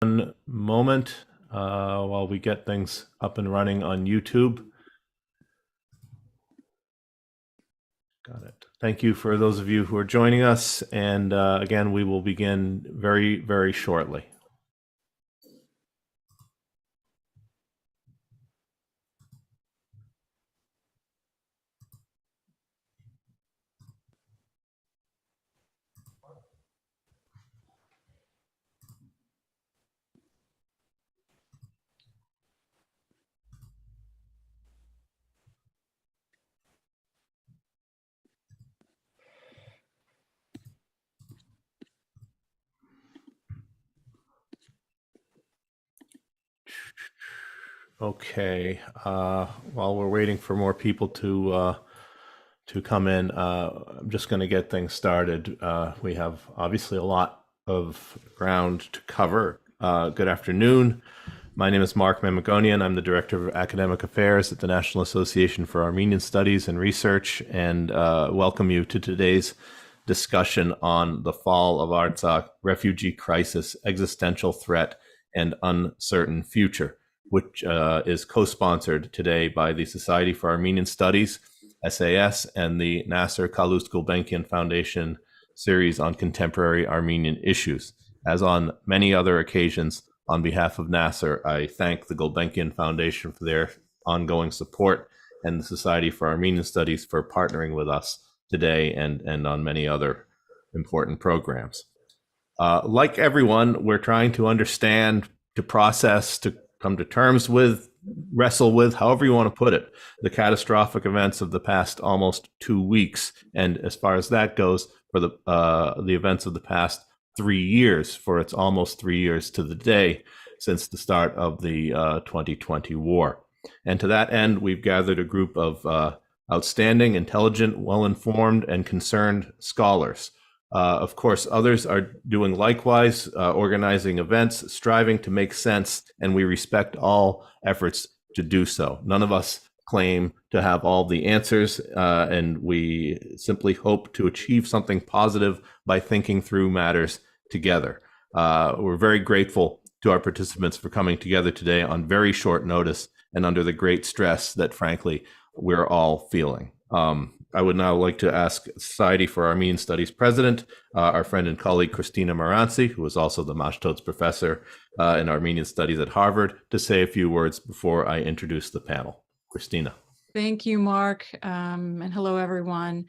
One moment while we get things up and running on YouTube. Got it. Thank you for those of you who are joining us. And again, we will begin very, very shortly. Okay. While we're waiting for more people to come in, I'm just going to get things started. We have obviously a lot of ground to cover. Good afternoon. My name is Mark Mamagonian. I'm the Director of Academic Affairs at the National Association for Armenian Studies and Research, and welcome you to today's discussion on the fall of Artsakh, refugee crisis, existential threat, and uncertain future, which is co-sponsored today by the Society for Armenian Studies, SAS, and the Nasser Kalust Gulbenkian Foundation series on contemporary Armenian issues. As on many other occasions, on behalf of Nasser, I thank the Gulbenkian Foundation for their ongoing support and the Society for Armenian Studies for partnering with us today and on many other important programs. Like everyone, we're trying to understand, to process, to come to terms with, wrestle with, however you want to put it, the catastrophic events of the past almost 2 weeks. And as far as that goes, for the events of the past 3 years, for it's almost 3 years to the day since the start of the 2020 war. And to that end, we've gathered a group of outstanding, intelligent, well-informed, and concerned scholars. Of course, others are doing likewise, organizing events, striving to make sense, and we respect all efforts to do so. None of us claim to have all the answers, and we simply hope to achieve something positive by thinking through matters together. We're very grateful to our participants for coming together today on very short notice and under the great stress that, frankly, we're all feeling. I would now like to ask Society for Armenian Studies President, our friend and colleague Christina Moranci, who is also the Mashtots Professor in Armenian Studies at Harvard, to say a few words before I introduce the panel. Christina. Thank you, Mark, and hello, everyone.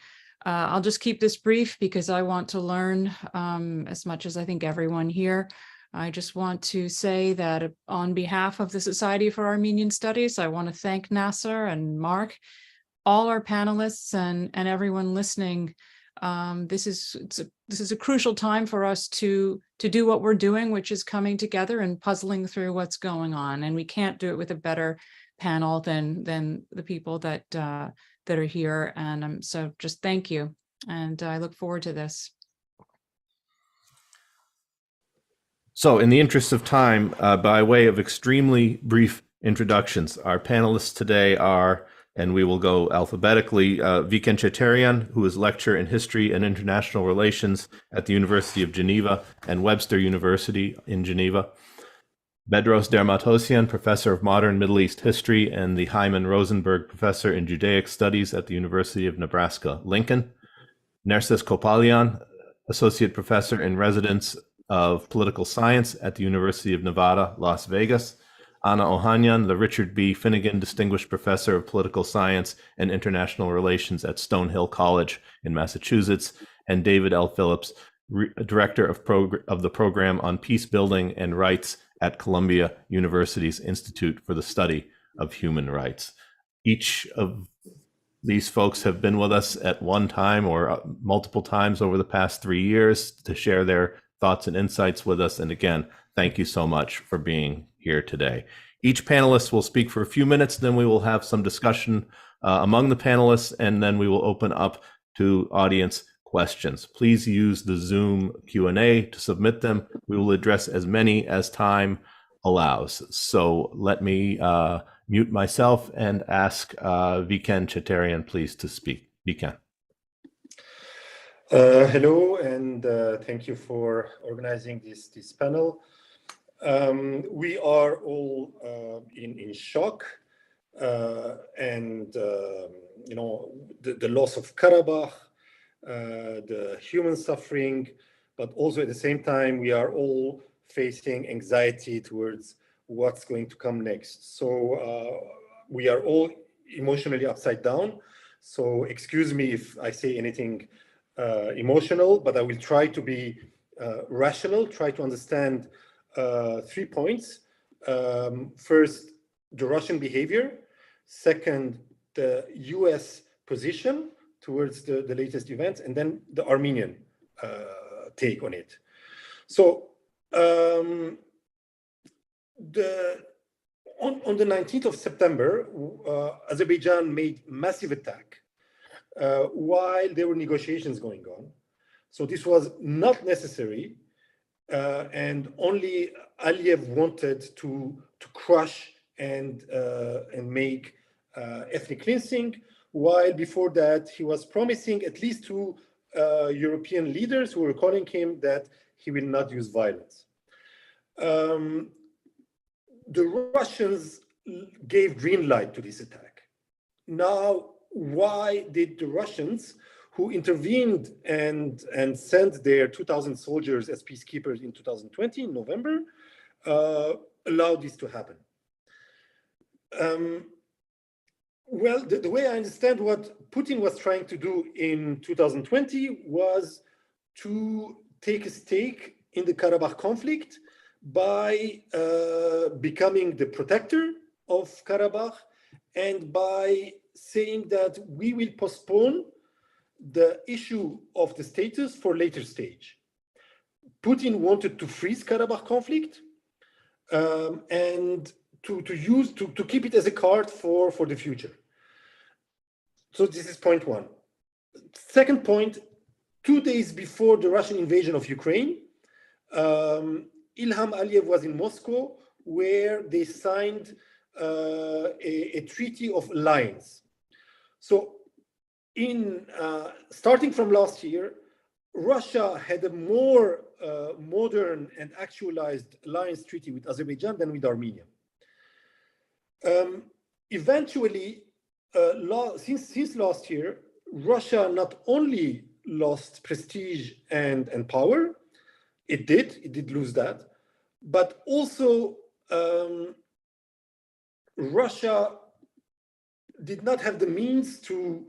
I'll just keep this brief because I want to learn as much as I think everyone here. I just want to say that on behalf of the Society for Armenian Studies, I want to thank Nasser and Mark, all our panelists and everyone listening. This is a crucial time for us to do what we're doing, which is coming together and puzzling through what's going on. And we can't do it with a better panel than the people that are here. And so just thank you. And I look forward to this. So in the interest of time, by way of extremely brief introductions, our panelists today are, and we will go alphabetically, Viken Chitarian, who is lecturer in history and international relations at the University of Geneva and Webster University in Geneva. Bedros Dermatocyan, professor of modern Middle East history and the Hyman Rosenberg professor in Judaic studies at the University of Nebraska-Lincoln. Nerses Copalian, associate professor in residence of political science at the University of Nevada, Las Vegas. Anna Ohanian, the Richard B. Finnegan Distinguished Professor of Political Science and International Relations at Stonehill College in Massachusetts, and David L. Phillips, Director of the Program on Peace Building and Rights at Columbia University's Institute for the Study of Human Rights. Each of these folks have been with us at one time or multiple times over the past 3 years to share their thoughts and insights with us. And again, thank you so much for being here today. Each panelist will speak for a few minutes, then we will have some discussion among the panelists, and then we will open up to audience questions. Please use the Zoom Q&A to submit them. We will address as many as time allows. So let me mute myself and ask Viken Chitarian, please, to speak. Viken. Hello, and thank you for organizing this panel. We are all in shock, and the loss of Karabakh, the human suffering, but also at the same time we are all facing anxiety towards what's going to come next. So we are all emotionally upside down. So excuse me if I say anything emotional, but I will try to be rational, try to understand 3 points. First, the Russian behavior. Second, the US position towards the latest events, and then the Armenian take on it. So on the 19th of September, Azerbaijan made massive attack while there were negotiations going on. So this was not necessary, and only Aliyev wanted to crush and make ethnic cleansing, while before that he was promising at least to European leaders who were calling him that he will not use violence. The Russians gave green light to this attack. Now, why did the Russians, who intervened and sent their 2,000 soldiers as peacekeepers in 2020, in November, allow this to happen? Well, the way I understand what Putin was trying to do in 2020 was to take a stake in the Karabakh conflict by becoming the protector of Karabakh and by saying that we will postpone the issue of the status for later stage. Putin wanted to freeze Karabakh conflict and to keep it as a card for the future. So this is point one. Second point, 2 days before the Russian invasion of Ukraine, Ilham Aliyev was in Moscow, where they signed a treaty of alliance. So starting from last year, Russia had a more modern and actualized alliance treaty with Azerbaijan than with Armenia. Eventually, since last year, Russia not only lost prestige and power, it did lose that, but also Russia did not have the means to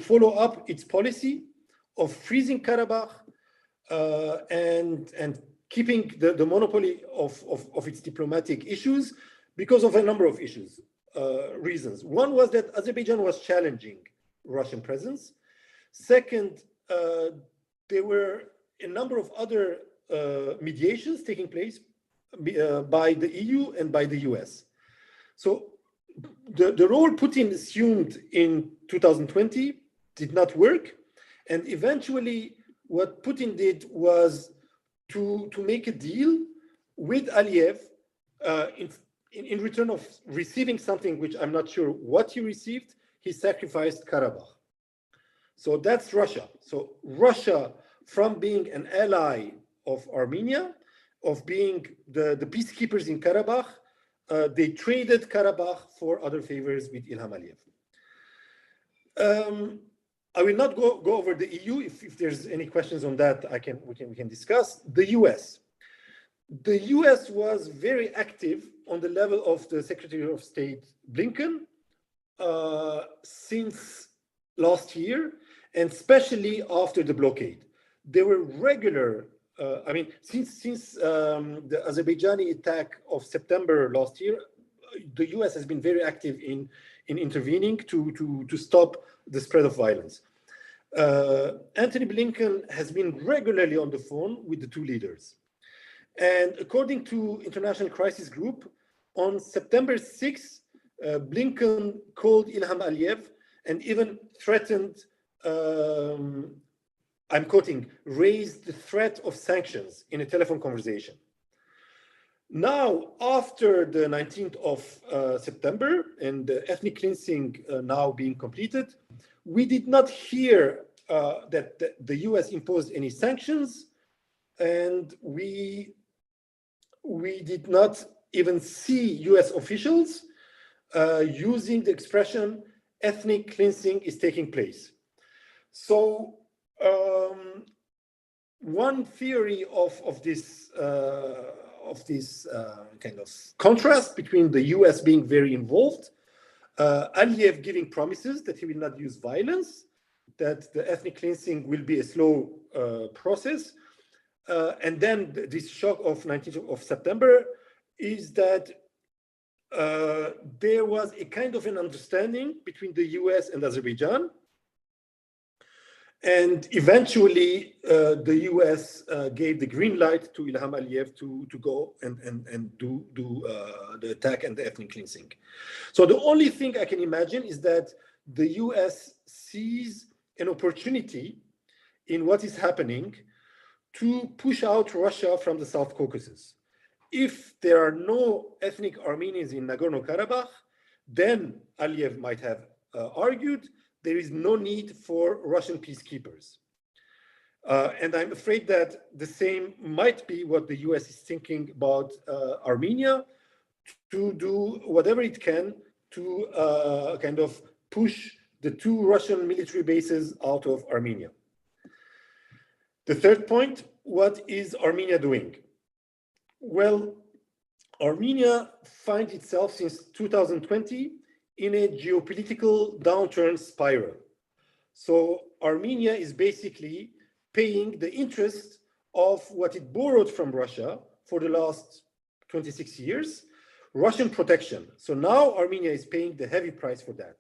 follow up its policy of freezing Karabakh and keeping the monopoly of its diplomatic issues because of a number of reasons. One was that Azerbaijan was challenging Russian presence. Second, there were a number of other mediations taking place by the EU and by the US. So the role Putin assumed in 2020 did not work. And eventually what Putin did was to make a deal with Aliyev in return of receiving something which I'm not sure what he received. He sacrificed Karabakh. So that's Russia. So Russia, from being an ally of Armenia, of being the peacekeepers in Karabakh, they traded Karabakh for other favors with Ilham Aliyev. I will not go over the EU. If there's any questions on that, we can discuss. The US. The US was very active on the level of the Secretary of State Blinken since last year, and especially after the blockade. There were regular, since the Azerbaijani attack of September last year, the US has been very active in intervening to stop the spread of violence. Antony Blinken has been regularly on the phone with the two leaders. And according to International Crisis Group, on September 6th, Blinken called Ilham Aliyev and even threatened, I'm quoting, raised the threat of sanctions in a telephone conversation. Now, after the 19th of September and the ethnic cleansing now being completed, we did not hear that the US imposed any sanctions, and we we did not even see US officials using the expression ethnic cleansing is taking place. So one theory of this kind of contrast between the US being very involved, Aliyev giving promises that he will not use violence, that the ethnic cleansing will be a slow process, and then this shock of 19th of September is that there was a kind of an understanding between the US and Azerbaijan. And eventually, the US gave the green light to Ilham Aliyev to go and do the attack and the ethnic cleansing. So the only thing I can imagine is that the US sees an opportunity in what is happening to push out Russia from the South Caucasus. If there are no ethnic Armenians in Nagorno-Karabakh, then Aliyev might have argued there is no need for Russian peacekeepers. And I'm afraid that the same might be what the US is thinking about Armenia, to do whatever it can to kind of push the two Russian military bases out of Armenia. The third point, what is Armenia doing? Well, Armenia finds itself since 2020 in a geopolitical downturn spiral. So Armenia is basically paying the interest of what it borrowed from Russia for the last 26 years, Russian protection. So now Armenia is paying the heavy price for that.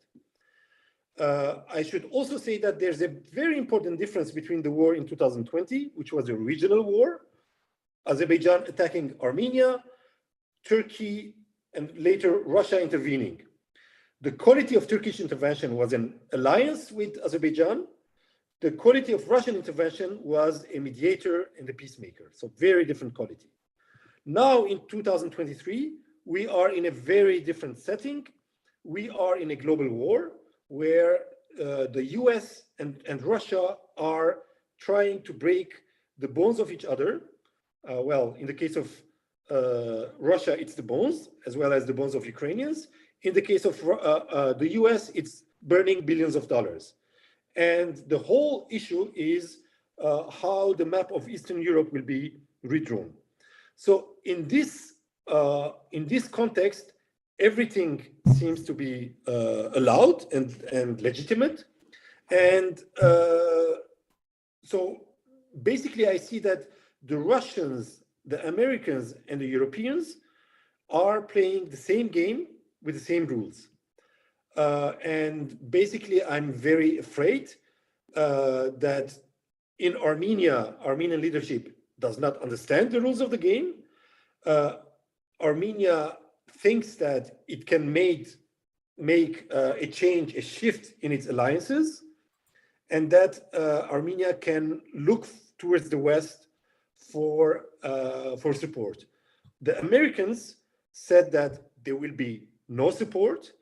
I should also say that there's a very important difference between the war in 2020, which was a regional war, Azerbaijan attacking Armenia, Turkey, and later Russia intervening. The quality of Turkish intervention was an alliance with Azerbaijan. The quality of Russian intervention was a mediator and a peacemaker. So very different quality. Now in 2023, we are in a very different setting. We are in a global war where the US and Russia are trying to break the bones of each other. Well, in the case of Russia, it's the bones, as well as the bones of Ukrainians. In the case of the US, it's burning billions of dollars. And the whole issue is how the map of Eastern Europe will be redrawn. So in this context, everything seems to be allowed and legitimate. And so basically, I see that the Russians, the Americans, and the Europeans are playing the same game with the same rules. And basically, I'm very afraid that in Armenia, Armenian leadership does not understand the rules of the game. Armenia thinks that it can make a change, a shift in its alliances, and that Armenia can look towards the West for support. The Americans said that there will be no support,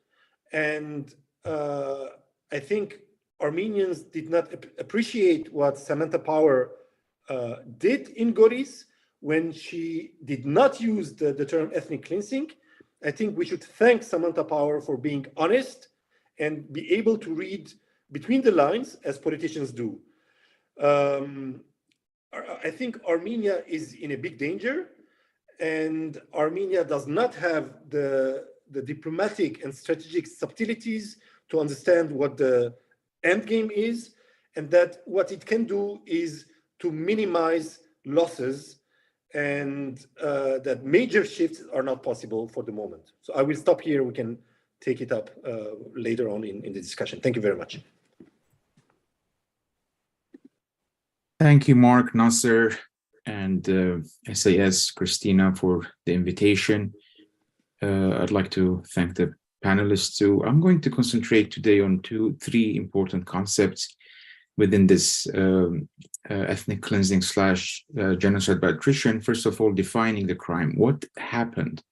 and I think Armenians did not appreciate what Samantha Power did in Goris when she did not use the term ethnic cleansing. I think we should thank Samantha Power for being honest and be able to read between the lines as politicians do. I think Armenia is in a big danger, and Armenia does not have the diplomatic and strategic subtleties to understand what the end game is, and that what it can do is to minimize losses, and that major shifts are not possible for the moment. So I will stop here. We can take it up later on in the discussion. Thank you very much. Thank you, Mark, Nasser, and SAS, Christina, for the invitation. I'd like to thank the panelists too. I'm going to concentrate today on three important concepts within this ethnic cleansing / genocide by attrition. First of all, defining the crime. What happened?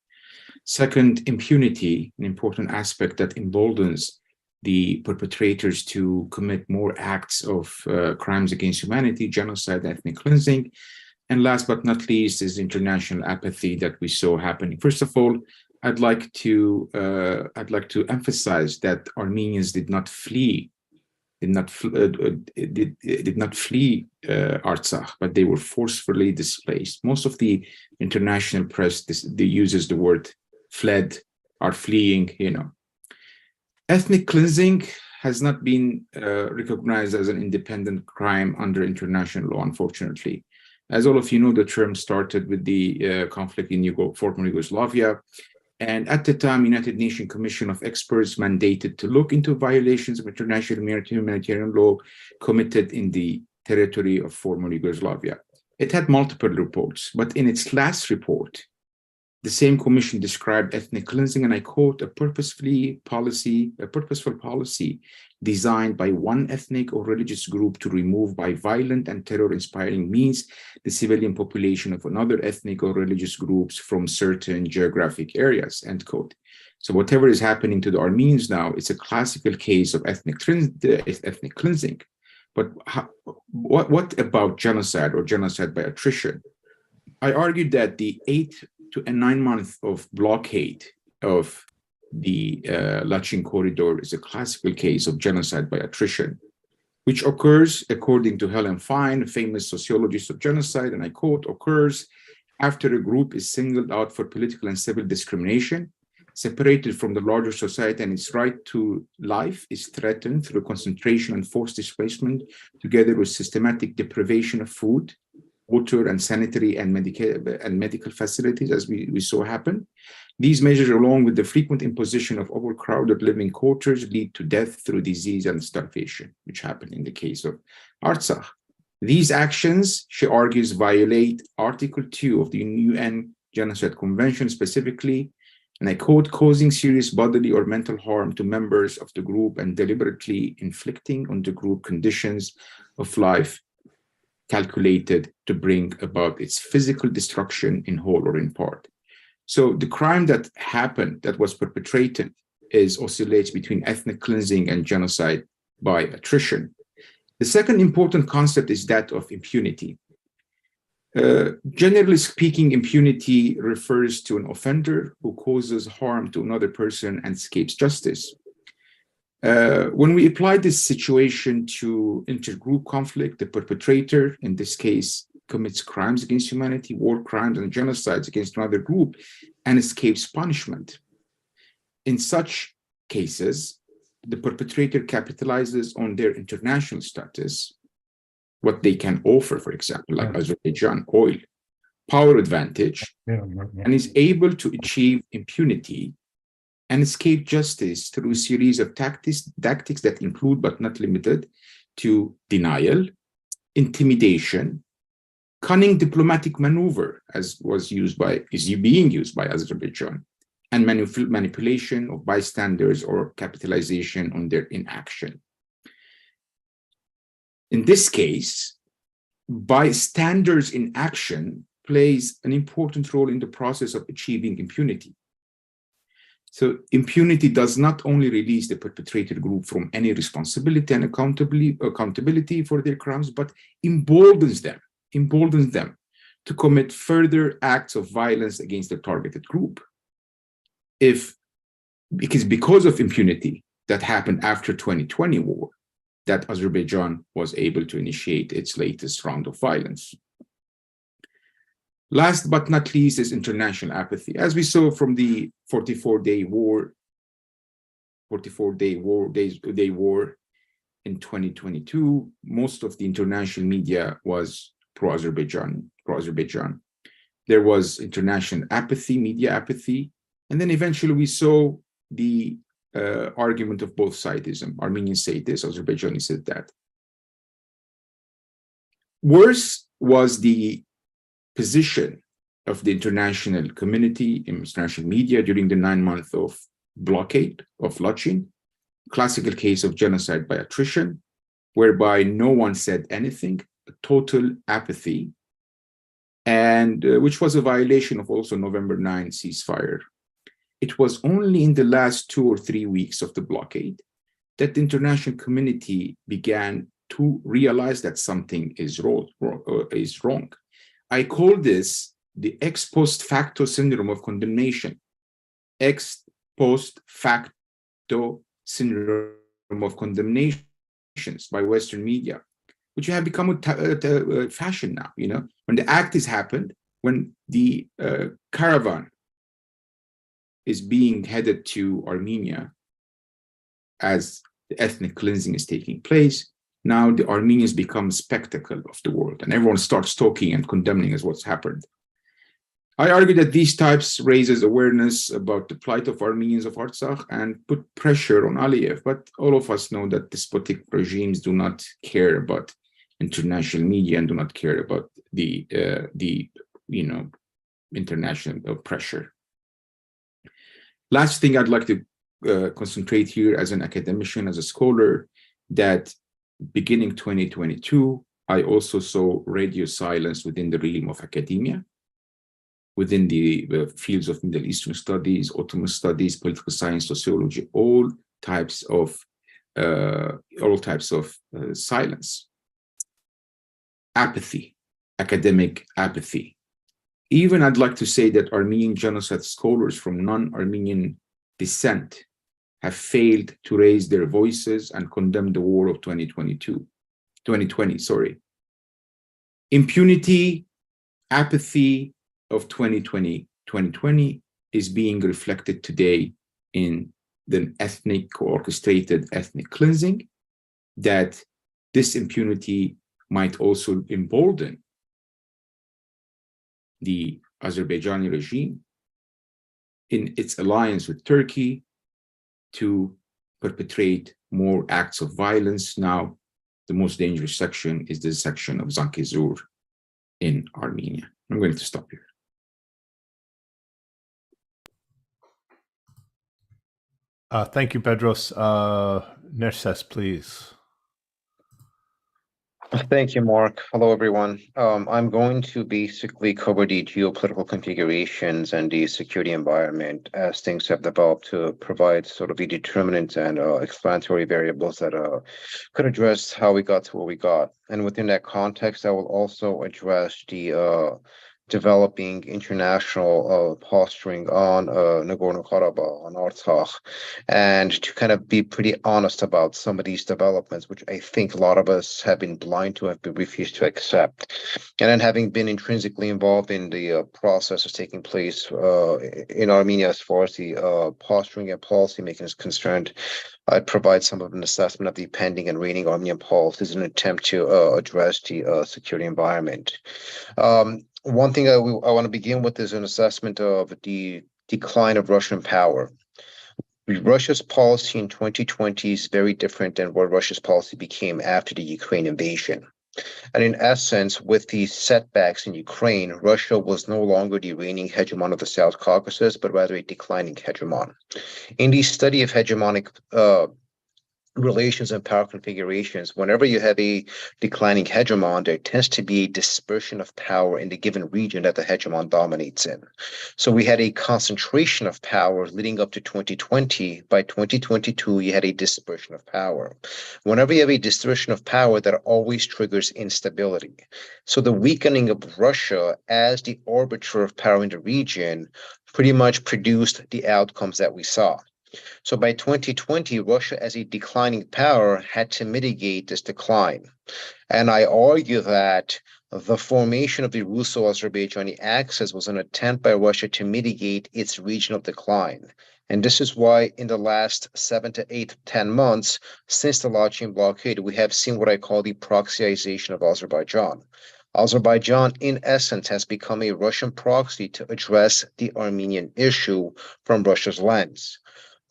Second, impunity, an important aspect that emboldens the perpetrators to commit more acts of crimes against humanity, genocide, ethnic cleansing. And last but not least is international apathy that we saw happening. First of all, I'd like to emphasize that Armenians did not flee Artsakh, but they were forcefully displaced. Most of the international press uses the word fled, are fleeing, Ethnic cleansing has not been recognized as an independent crime under international law, unfortunately. As all of you know, the term started with the conflict in former Yugoslavia. And at the time, United Nations Commission of Experts mandated to look into violations of international humanitarian law committed in the territory of former Yugoslavia. It had multiple reports, but in its last report, the same commission described ethnic cleansing, and I quote, a purposeful policy designed by one ethnic or religious group to remove by violent and terror-inspiring means the civilian population of another ethnic or religious groups from certain geographic areas, end quote. So whatever is happening to the Armenians now, it's a classical case of ethnic cleansing. But what about genocide or genocide by attrition? I argued that the 8 to 9 months of blockade of the Lachin corridor is a classical case of genocide by attrition, which occurs, according to Helen Fine, a famous sociologist of genocide, and I quote, occurs after a group is singled out for political and civil discrimination, separated from the larger society, and its right to life is threatened through concentration and forced displacement, together with systematic deprivation of food, water, and sanitary and medical facilities, as we saw happen. These measures, along with the frequent imposition of overcrowded living quarters, lead to death through disease and starvation, which happened in the case of Artsakh. These actions, she argues, violate Article 2 of the UN Genocide Convention, specifically, and I quote, causing serious bodily or mental harm to members of the group and deliberately inflicting on the group conditions of life calculated to bring about its physical destruction in whole or in part. So the crime that happened, that was perpetrated, oscillates between ethnic cleansing and genocide by attrition. The second important concept is that of impunity. Generally speaking, impunity refers to an offender who causes harm to another person and escapes justice. When we apply this situation to intergroup conflict, the perpetrator, in this case, commits crimes against humanity, war crimes, and genocides against another group, and escapes punishment. In such cases, the perpetrator capitalizes on their international status, what they can offer, for example, like Azerbaijan, oil, power advantage, and is able to achieve impunity and escape justice through a series of tactics that include, but not limited to, denial, intimidation, cunning diplomatic maneuver, as is being used by Azerbaijan, and manipulation of bystanders or capitalization on their inaction. In this case, bystanders' inaction plays an important role in the process of achieving impunity. So impunity does not only release the perpetrator group from any responsibility and accountability for their crimes, but emboldens them to commit further acts of violence against the targeted group. Because of impunity that happened after 2020 war, that Azerbaijan was able to initiate its latest round of violence. Last but not least is international apathy. As we saw from the 44-day war in 2022, most of the international media was pro-Azerbaijan. There was international apathy, media apathy, and then eventually we saw the argument of both sidism. Armenians say this, Azerbaijanis said that. Worse was the position of the international community, international media during the 9 months of blockade of Lachin, classical case of genocide by attrition, whereby no one said anything, a total apathy, and which was a violation of also November 9 ceasefire. It was only in the last 2 or 3 weeks of the blockade that the international community began to realize that something is wrong. I call this the ex post facto syndrome of condemnation. Ex post facto syndrome of condemnations by Western media, which have become a fashion now. You know, when the act has happened, when the caravan is being headed to Armenia as the ethnic cleansing is taking place, now the Armenians become a spectacle of the world, and everyone starts talking and condemning as what's happened. I argue that these types raises awareness about the plight of Armenians of Artsakh and put pressure on Aliyev, but all of us know that despotic regimes do not care about international media and do not care about the international pressure. Last thing I'd like to concentrate here as an academician, as a scholar, that beginning 2022, I also saw radio silence within the realm of academia, within the fields of Middle Eastern studies, Ottoman studies, political science, sociology, all types of silence, apathy, academic apathy. Even I'd like to say that Armenian genocide scholars from non-Armenian descent have failed to raise their voices and condemn the war of 2020. Impunity, apathy of 2020 is being reflected today in the ethnic orchestrated ethnic cleansing, that this impunity might also embolden the Azerbaijani regime in its alliance with Turkey to perpetrate more acts of violence. Now, the most dangerous section is the section of Zangezur in Armenia. I'm going to stop here. Thank you, Bedros. Nerses, please. Thank you, Mark. Hello, everyone. I'm going to basically cover the geopolitical configurations and the security environment as things have developed to provide sort of the determinants and explanatory variables that could address how we got to where we got. And within that context, I will also address the developing international posturing on Nagorno-Karabakh, on Artsakh, and to kind of be pretty honest about some of these developments, which I think a lot of us have been blind to, have been refused to accept. And then having been intrinsically involved in the processes taking place in Armenia as far as the posturing and policy making is concerned, I'd provide some of an assessment of the pending and reigning Armenian policies in an attempt to address the security environment. One thing I want to begin with is an assessment of the decline of Russian power. Russia's policy in 2020 is very different than what Russia's policy became after the Ukraine invasion. And in essence, with the setbacks in Ukraine, Russia was no longer the reigning hegemon of the South Caucasus, but rather a declining hegemon. In the study of hegemonic relations and power configurations, whenever you have a declining hegemon, there tends to be a dispersion of power in the given region that the hegemon dominates in. So we had a concentration of power leading up to 2020. By 2022, you had a dispersion of power. Whenever you have a dispersion of power, that always triggers instability. So the weakening of Russia as the arbiter of power in the region pretty much produced the outcomes that we saw. So by 2020, Russia as a declining power had to mitigate this decline. And I argue that the formation of the Russo-Azerbaijani axis was an attempt by Russia to mitigate its regional decline. And this is why in the last 7 to 8, 10 months, since the Latvian blockade, we have seen what I call the proxyization of Azerbaijan. Azerbaijan, in essence, has become a Russian proxy to address the Armenian issue from Russia's lens.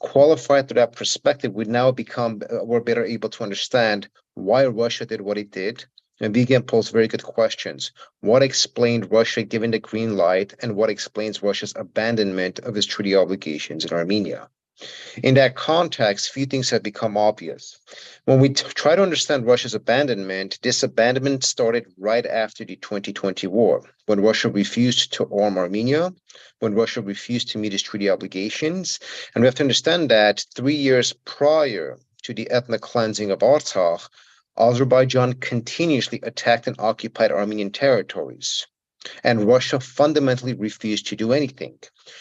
Qualified through that perspective, we're better able to understand why Russia did what it did. And Viken posed very good questions. What explained Russia giving the green light, and what explains Russia's abandonment of its treaty obligations in Armenia? In that context, few things have become obvious. When we try to understand Russia's abandonment, this abandonment started right after the 2020 war, when Russia refused to arm Armenia, when Russia refused to meet its treaty obligations. And we have to understand that 3 years prior to the ethnic cleansing of Artsakh, Azerbaijan continuously attacked and occupied Armenian territories. and Russia fundamentally refused to do anything.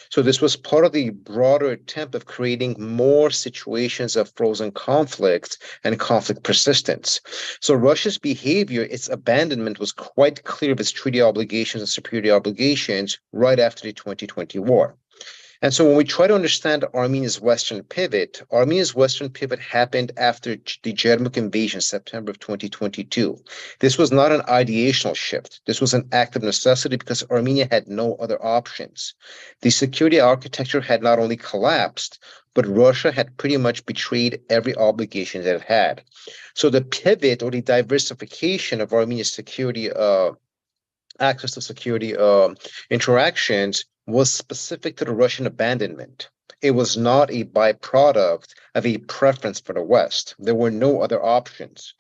So this was part of the broader attempt of creating more situations of frozen conflict and conflict persistence. So Russia's behavior, its abandonment, was quite clear of its treaty obligations and security obligations right after the 2020 war. And so when we try to understand Armenia's Western pivot happened after the Jermuk invasion, September of 2022. This was not an ideational shift. This was an act of necessity because Armenia had no other options. The security architecture had not only collapsed, but Russia had pretty much betrayed every obligation that it had. So the pivot or the diversification of Armenia's security access to security interactions was specific to the Russian abandonment. It was not a byproduct of a preference for the West. There were no other options.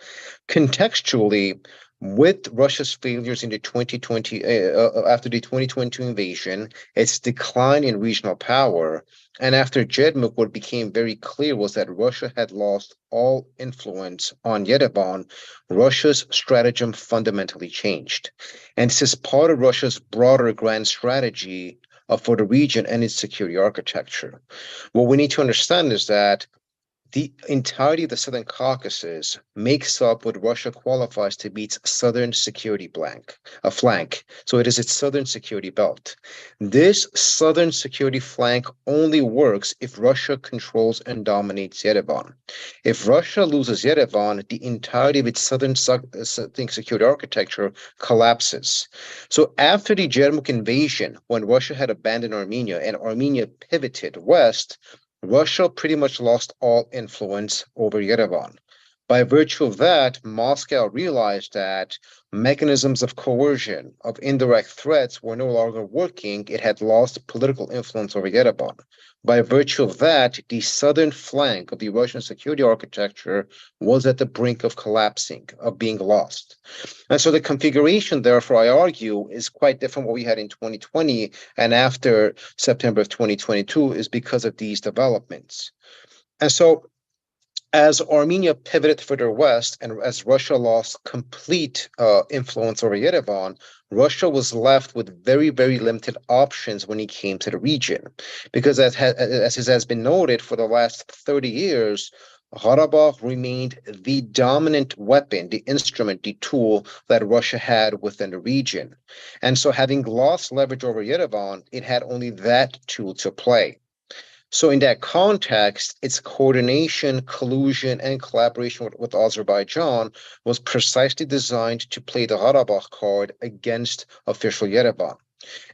Contextually, with Russia's failures in the 2020 after the 2022 invasion, its decline in regional power, and after Jedmuk, what became very clear was that Russia had lost all influence on Yerevan. Russia's stratagem fundamentally changed, and this is part of Russia's broader grand strategy for the region and its security architecture. What we need to understand is that the entirety of the Southern Caucasus makes up what Russia qualifies to be its southern security flank. So it is its southern security belt. This southern security flank only works if Russia controls and dominates Yerevan. If Russia loses Yerevan, the entirety of its southern security architecture collapses. So after the Jermuk invasion, when Russia had abandoned Armenia and Armenia pivoted west, Russia pretty much lost all influence over Yerevan. By virtue of that, Moscow realized that mechanisms of coercion, of indirect threats were no longer working. It had lost political influence over Yerevan. By virtue of that, the southern flank of the Russian security architecture was at the brink of collapsing, of being lost. And so the configuration, therefore, I argue, is quite different what we had in 2020 and after September of 2022 is because of these developments. And so as Armenia pivoted further west and as Russia lost complete influence over Yerevan, Russia was left with very, very limited options when it came to the region. Because as has been noted for the last 30 years, Karabakh remained the dominant weapon, the instrument, the tool that Russia had within the region. And so having lost leverage over Yerevan, it had only that tool to play. So in that context, its coordination, collusion, and collaboration with Azerbaijan was precisely designed to play the Karabakh card against official Yerevan.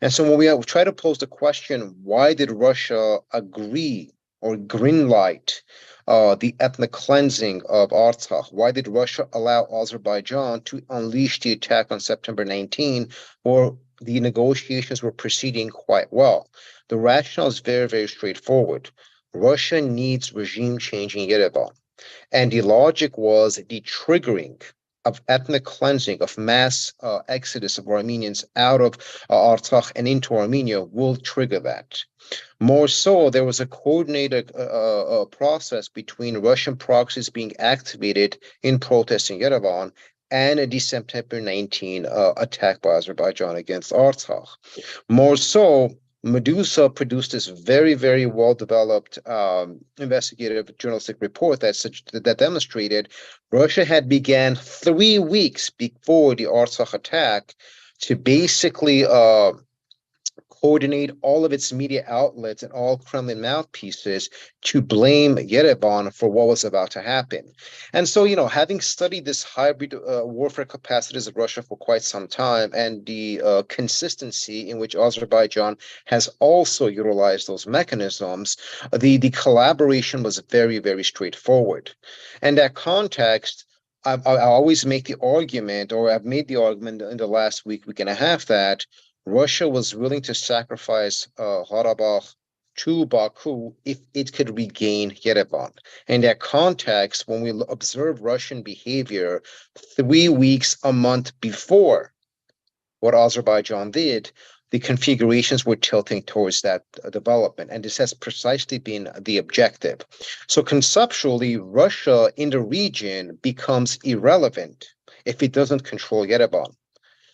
And so when we try to pose the question, why did Russia agree or greenlight the ethnic cleansing of Artsakh? Why did Russia allow Azerbaijan to unleash the attack on September 19, or the negotiations were proceeding quite well? The rationale is very, very straightforward. Russia needs regime change in Yerevan. And the logic was the triggering of ethnic cleansing, of mass exodus of Armenians out of Artsakh and into Armenia will trigger that. More so, there was a coordinated process between Russian proxies being activated in protest in Yerevan and the September 19 attack by Azerbaijan against Artsakh. More so, Medusa produced this very, very well-developed investigative journalistic report that demonstrated Russia had began 3 weeks before the Artsakh attack to basically coordinate all of its media outlets and all Kremlin mouthpieces to blame Yerevan for what was about to happen. And so, having studied this hybrid warfare capacities of Russia for quite some time and the consistency in which Azerbaijan has also utilized those mechanisms, the collaboration was very, very straightforward. And that context, I always make the argument, or I've made the argument in the last week and a half, that Russia was willing to sacrifice Karabakh to Baku if it could regain Yerevan. In that context, when we observe Russian behavior 3 weeks, a month before what Azerbaijan did, the configurations were tilting towards that development. And this has precisely been the objective. So conceptually, Russia in the region becomes irrelevant if it doesn't control Yerevan.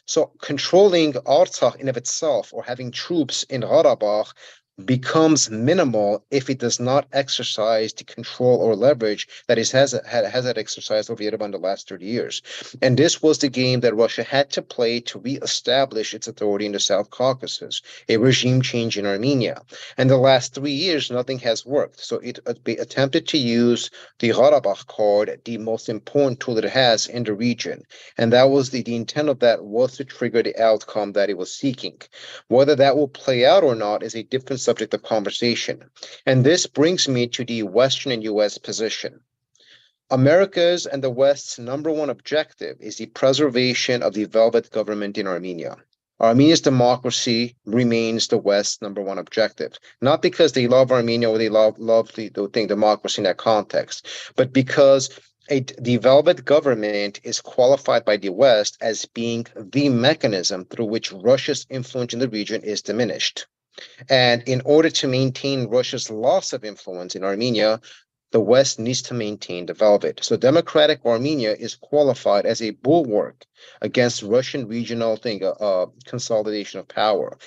So controlling Artsakh in of itself, or having troops in Karabakh, becomes minimal if it does not exercise the control or leverage that it has exercised over Yerevan the last 30 years. And this was the game that Russia had to play to reestablish its authority in the South Caucasus, a regime change in Armenia. And the last 3 years, nothing has worked. So it attempted to use the Karabakh card, the most important tool that it has in the region. And that was the intent of that was to trigger the outcome that it was seeking. Whether that will play out or not is a different subject of conversation. And this brings me to the Western and US position. America's and the West's number one objective is the preservation of the velvet government in Armenia. Armenia's democracy remains the West's number one objective, not because they love Armenia or they love the democracy in that context, but because the velvet government is qualified by the West as being the mechanism through which Russia's influence in the region is diminished. And in order to maintain Russia's loss of influence in Armenia, the West needs to maintain the velvet. So democratic Armenia is qualified as a bulwark against Russian regional consolidation of power.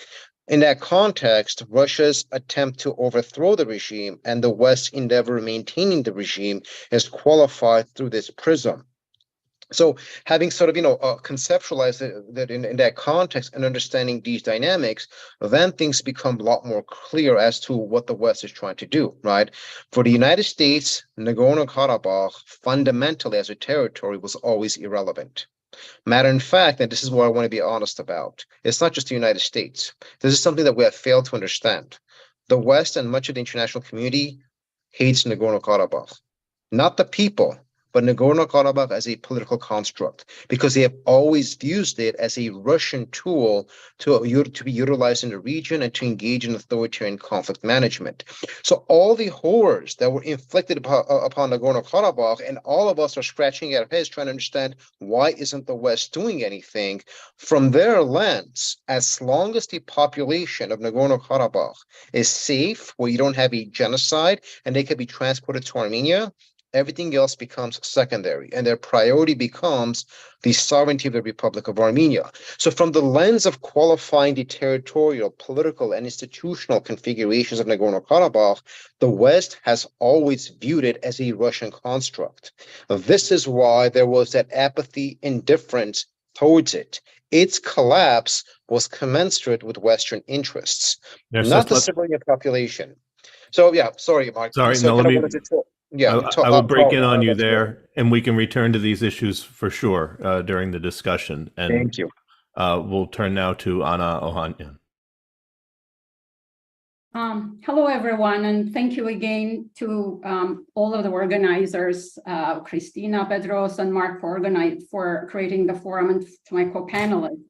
In that context, Russia's attempt to overthrow the regime and the West's endeavor maintaining the regime is qualified through this prism. So having sort of, conceptualized that in that context and understanding these dynamics, then things become a lot more clear as to what the West is trying to do, right? For the United States, Nagorno-Karabakh fundamentally as a territory was always irrelevant. Matter in fact, and this is what I want to be honest about, it's not just the United States. This is something that we have failed to understand. The West and much of the international community hates Nagorno-Karabakh, not the people, but Nagorno-Karabakh as a political construct, because they have always used it as a Russian tool to be utilized in the region and to engage in authoritarian conflict management. So all the horrors that were inflicted upon Nagorno-Karabakh, and all of us are scratching our heads trying to understand why isn't the West doing anything, from their lens, as long as the population of Nagorno-Karabakh is safe, where you don't have a genocide, and they can be transported to Armenia, everything else becomes secondary, and their priority becomes the sovereignty of the Republic of Armenia. So from the lens of qualifying the territorial, political, and institutional configurations of Nagorno-Karabakh, the West has always viewed it as a Russian construct. This is why there was that apathy, indifference towards it. Its collapse was commensurate with Western interests, not the civilian population. So yeah, sorry, Mark. Sorry, so no, let me... I will break in on you there, and we can return to these issues for sure during the discussion. And thank you. We'll turn now to Anna Ohanian. Hello, everyone, and thank you again to all of the organizers, Christina, Bedros, and Mark for creating the forum, and to my co-panelists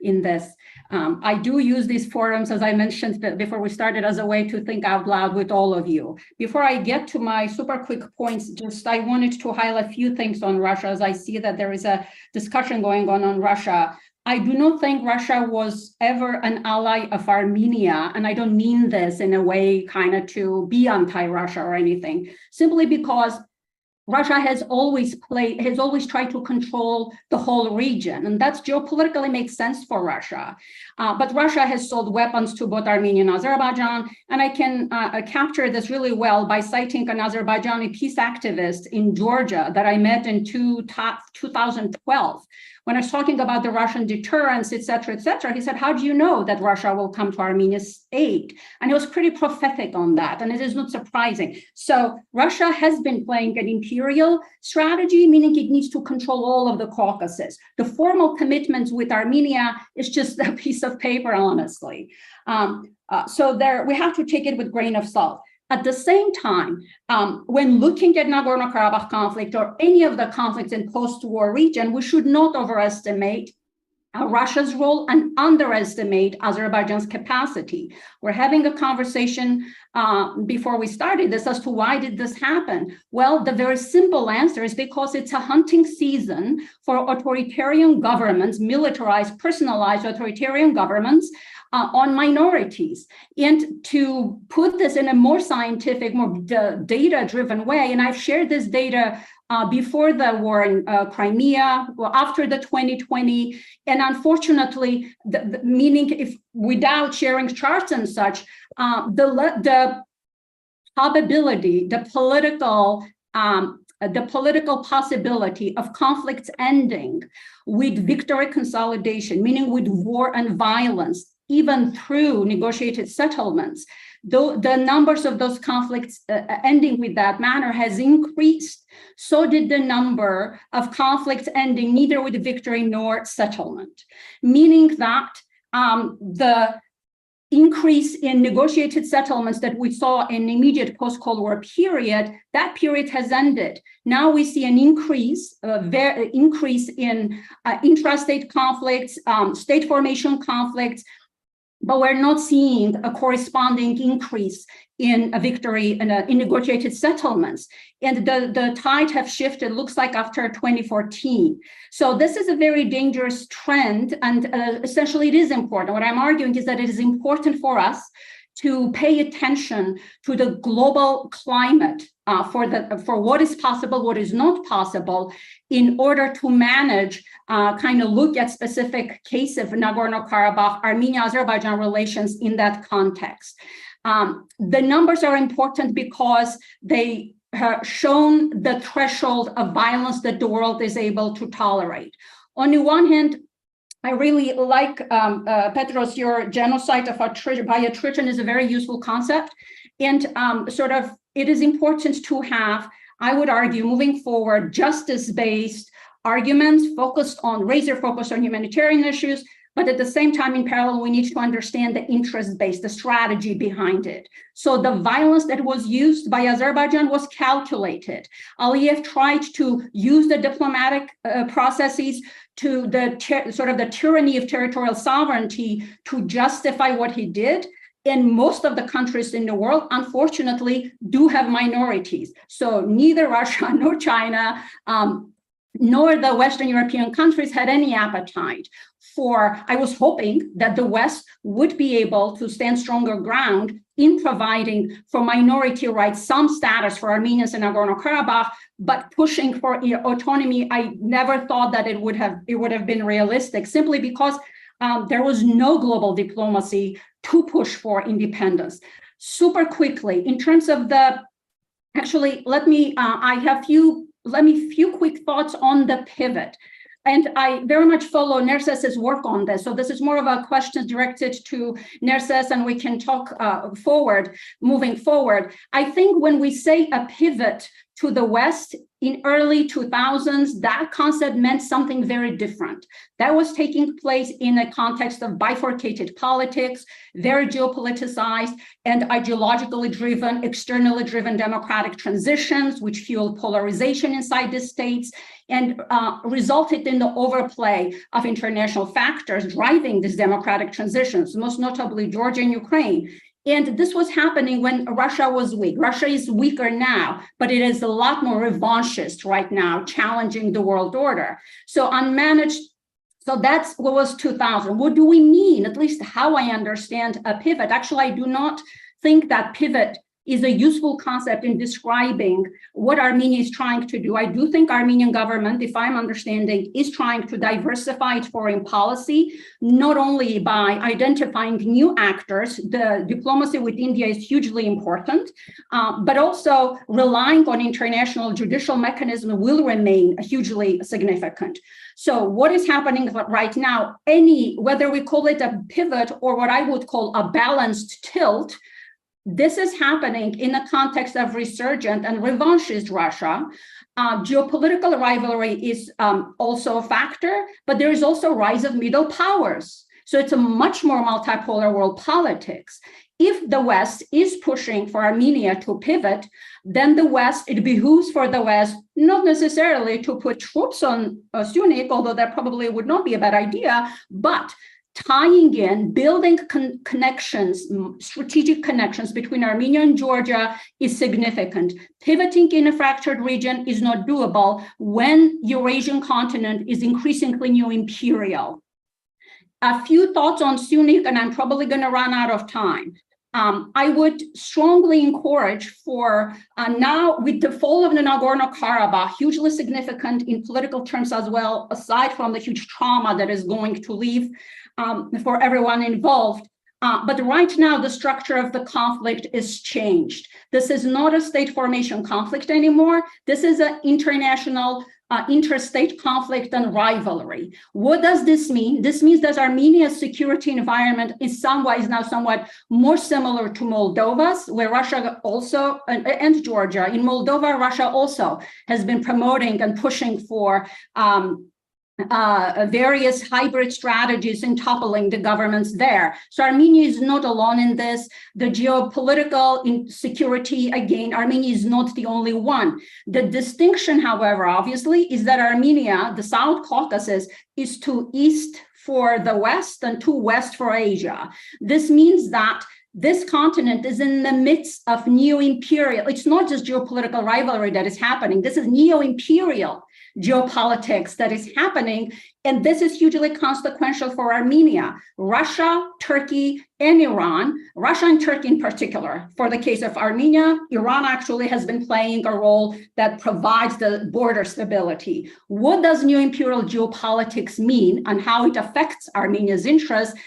in this. I do use these forums, as I mentioned before we started, as a way to think out loud with all of you. Before I get to my super quick points, I wanted to highlight a few things on Russia, as I see that there is a discussion going on Russia. I do not think Russia was ever an ally of Armenia, and I don't mean this in a way kind of to be anti-Russia or anything, simply because Russia has always tried to control the whole region, and that's geopolitically makes sense for Russia. But Russia has sold weapons to both Armenia and Azerbaijan, and I can capture this really well by citing an Azerbaijani peace activist in Georgia that I met in 2012. When I was talking about the Russian deterrence, et cetera, he said, how do you know that Russia will come to Armenia's aid? And he was pretty prophetic on that, and it is not surprising. So Russia has been playing an imperial strategy, meaning it needs to control all of the Caucasus. The formal commitment with Armenia is just a piece of paper, honestly. So we have to take it with a grain of salt. At the same time, when looking at Nagorno-Karabakh conflict or any of the conflicts in post-war region, we should not overestimate Russia's role and underestimate Azerbaijan's capacity. We're having a conversation before we started this as to why did this happen? Well, the very simple answer is because it's a hunting season for authoritarian governments, militarized, personalized authoritarian governments on minorities. And to put this in a more scientific, more data-driven way, and I've shared this data before the war in Crimea, well, after the 2020, and unfortunately, meaning if without sharing charts and such, the probability, the political possibility of conflicts ending with victory consolidation, meaning with war and violence, even through negotiated settlements, though the numbers of those conflicts ending with that manner has increased, so did the number of conflicts ending neither with victory nor settlement, meaning that the increase in negotiated settlements that we saw in immediate post-Cold War period, that period has ended. Now we see an increase in intrastate conflicts, state formation conflicts, but we're not seeing a corresponding increase in a victory in negotiated settlements. And the tide have shifted, looks like after 2014. So this is a very dangerous trend, and essentially it is important. What I'm arguing is that it is important for us to pay attention to the global climate for what is possible, what is not possible, in order to manage, kind of look at specific case of Nagorno-Karabakh, Armenia-Azerbaijan relations in that context. The numbers are important because they have shown the threshold of violence that the world is able to tolerate. On the one hand, I really like, Bedros, your genocide of by attrition is a very useful concept. And it is important to have, I would argue, moving forward, justice-based arguments focused on, razor focused on humanitarian issues, but at the same time, in parallel, we need to understand the interest-based, the strategy behind it. So the violence that was used by Azerbaijan was calculated. Aliyev tried to use the diplomatic processes to the tyranny of territorial sovereignty to justify what he did. And most of the countries in the world, unfortunately, do have minorities. So neither Russia nor China, nor the Western European countries had any appetite for, I was hoping that the West would be able to stand stronger ground in providing for minority rights, some status for Armenians in Nagorno-Karabakh, but pushing for autonomy. I never thought that it would have been realistic, simply because there was no global diplomacy to push for independence. Super quickly, in terms of let me few quick thoughts on the pivot. And I very much follow Nerses's work on this. So this is more of a question directed to Nerses, and we can talk moving forward. I think when we say a pivot to the West in early 2000s, that concept meant something very different. That was taking place in a context of bifurcated politics, very geopoliticized and ideologically driven, externally driven democratic transitions, which fueled polarization inside the states and resulted in the overplay of international factors driving these democratic transitions, most notably Georgia and Ukraine. And this was happening when Russia was weak. Russia is weaker now, but it is a lot more revanchist right now, challenging the world order. So unmanaged, so that's what was 2000. What do we mean, at least how I understand a pivot? Actually, I do not think that pivot is a useful concept in describing what Armenia is trying to do. I do think Armenian government, if I'm understanding, is trying to diversify its foreign policy, not only by identifying new actors. The diplomacy with India is hugely important, but also relying on international judicial mechanism will remain hugely significant. So what is happening right now, whether we call it a pivot or what I would call a balanced tilt, this is happening in the context of resurgent and revanchist Russia. Geopolitical rivalry is also a factor, but there is also rise of middle powers. So it's a much more multipolar world politics. If the West is pushing for Armenia to pivot, then it behooves for the West not necessarily to put troops on Syunik, although that probably would not be a bad idea, but tying in, building connections, strategic connections between Armenia and Georgia is significant. Pivoting in a fractured region is not doable when Eurasian continent is increasingly new imperial. A few thoughts on Sunni, and I'm probably going to run out of time. I would strongly encourage for now, with the fall of the Nagorno-Karabakh, hugely significant in political terms as well, aside from the huge trauma that is going to leave for everyone involved. But right now, the structure of the conflict is changed. This is not a state formation conflict anymore. This is an international interstate conflict and rivalry. What does this mean? This means that Armenia's security environment is now somewhat more similar to Moldova's, where Russia also, and Georgia. In Moldova, Russia also has been promoting and pushing for various hybrid strategies in toppling the governments there. So Armenia is not alone in this. The geopolitical insecurity, again, Armenia is not the only one. The distinction, however, obviously, is that Armenia, the South Caucasus, is to east for the West and to west for Asia. This means that this continent is in the midst of neo-imperial. It's not just geopolitical rivalry that is happening. This is neo-imperial geopolitics that is happening, and this is hugely consequential for Armenia. Russia, Turkey, and Iran, Russia and Turkey in particular. For the case of Armenia, Iran actually has been playing a role that provides the border stability. What does neo-imperial geopolitics mean and how it affects Armenia's interests?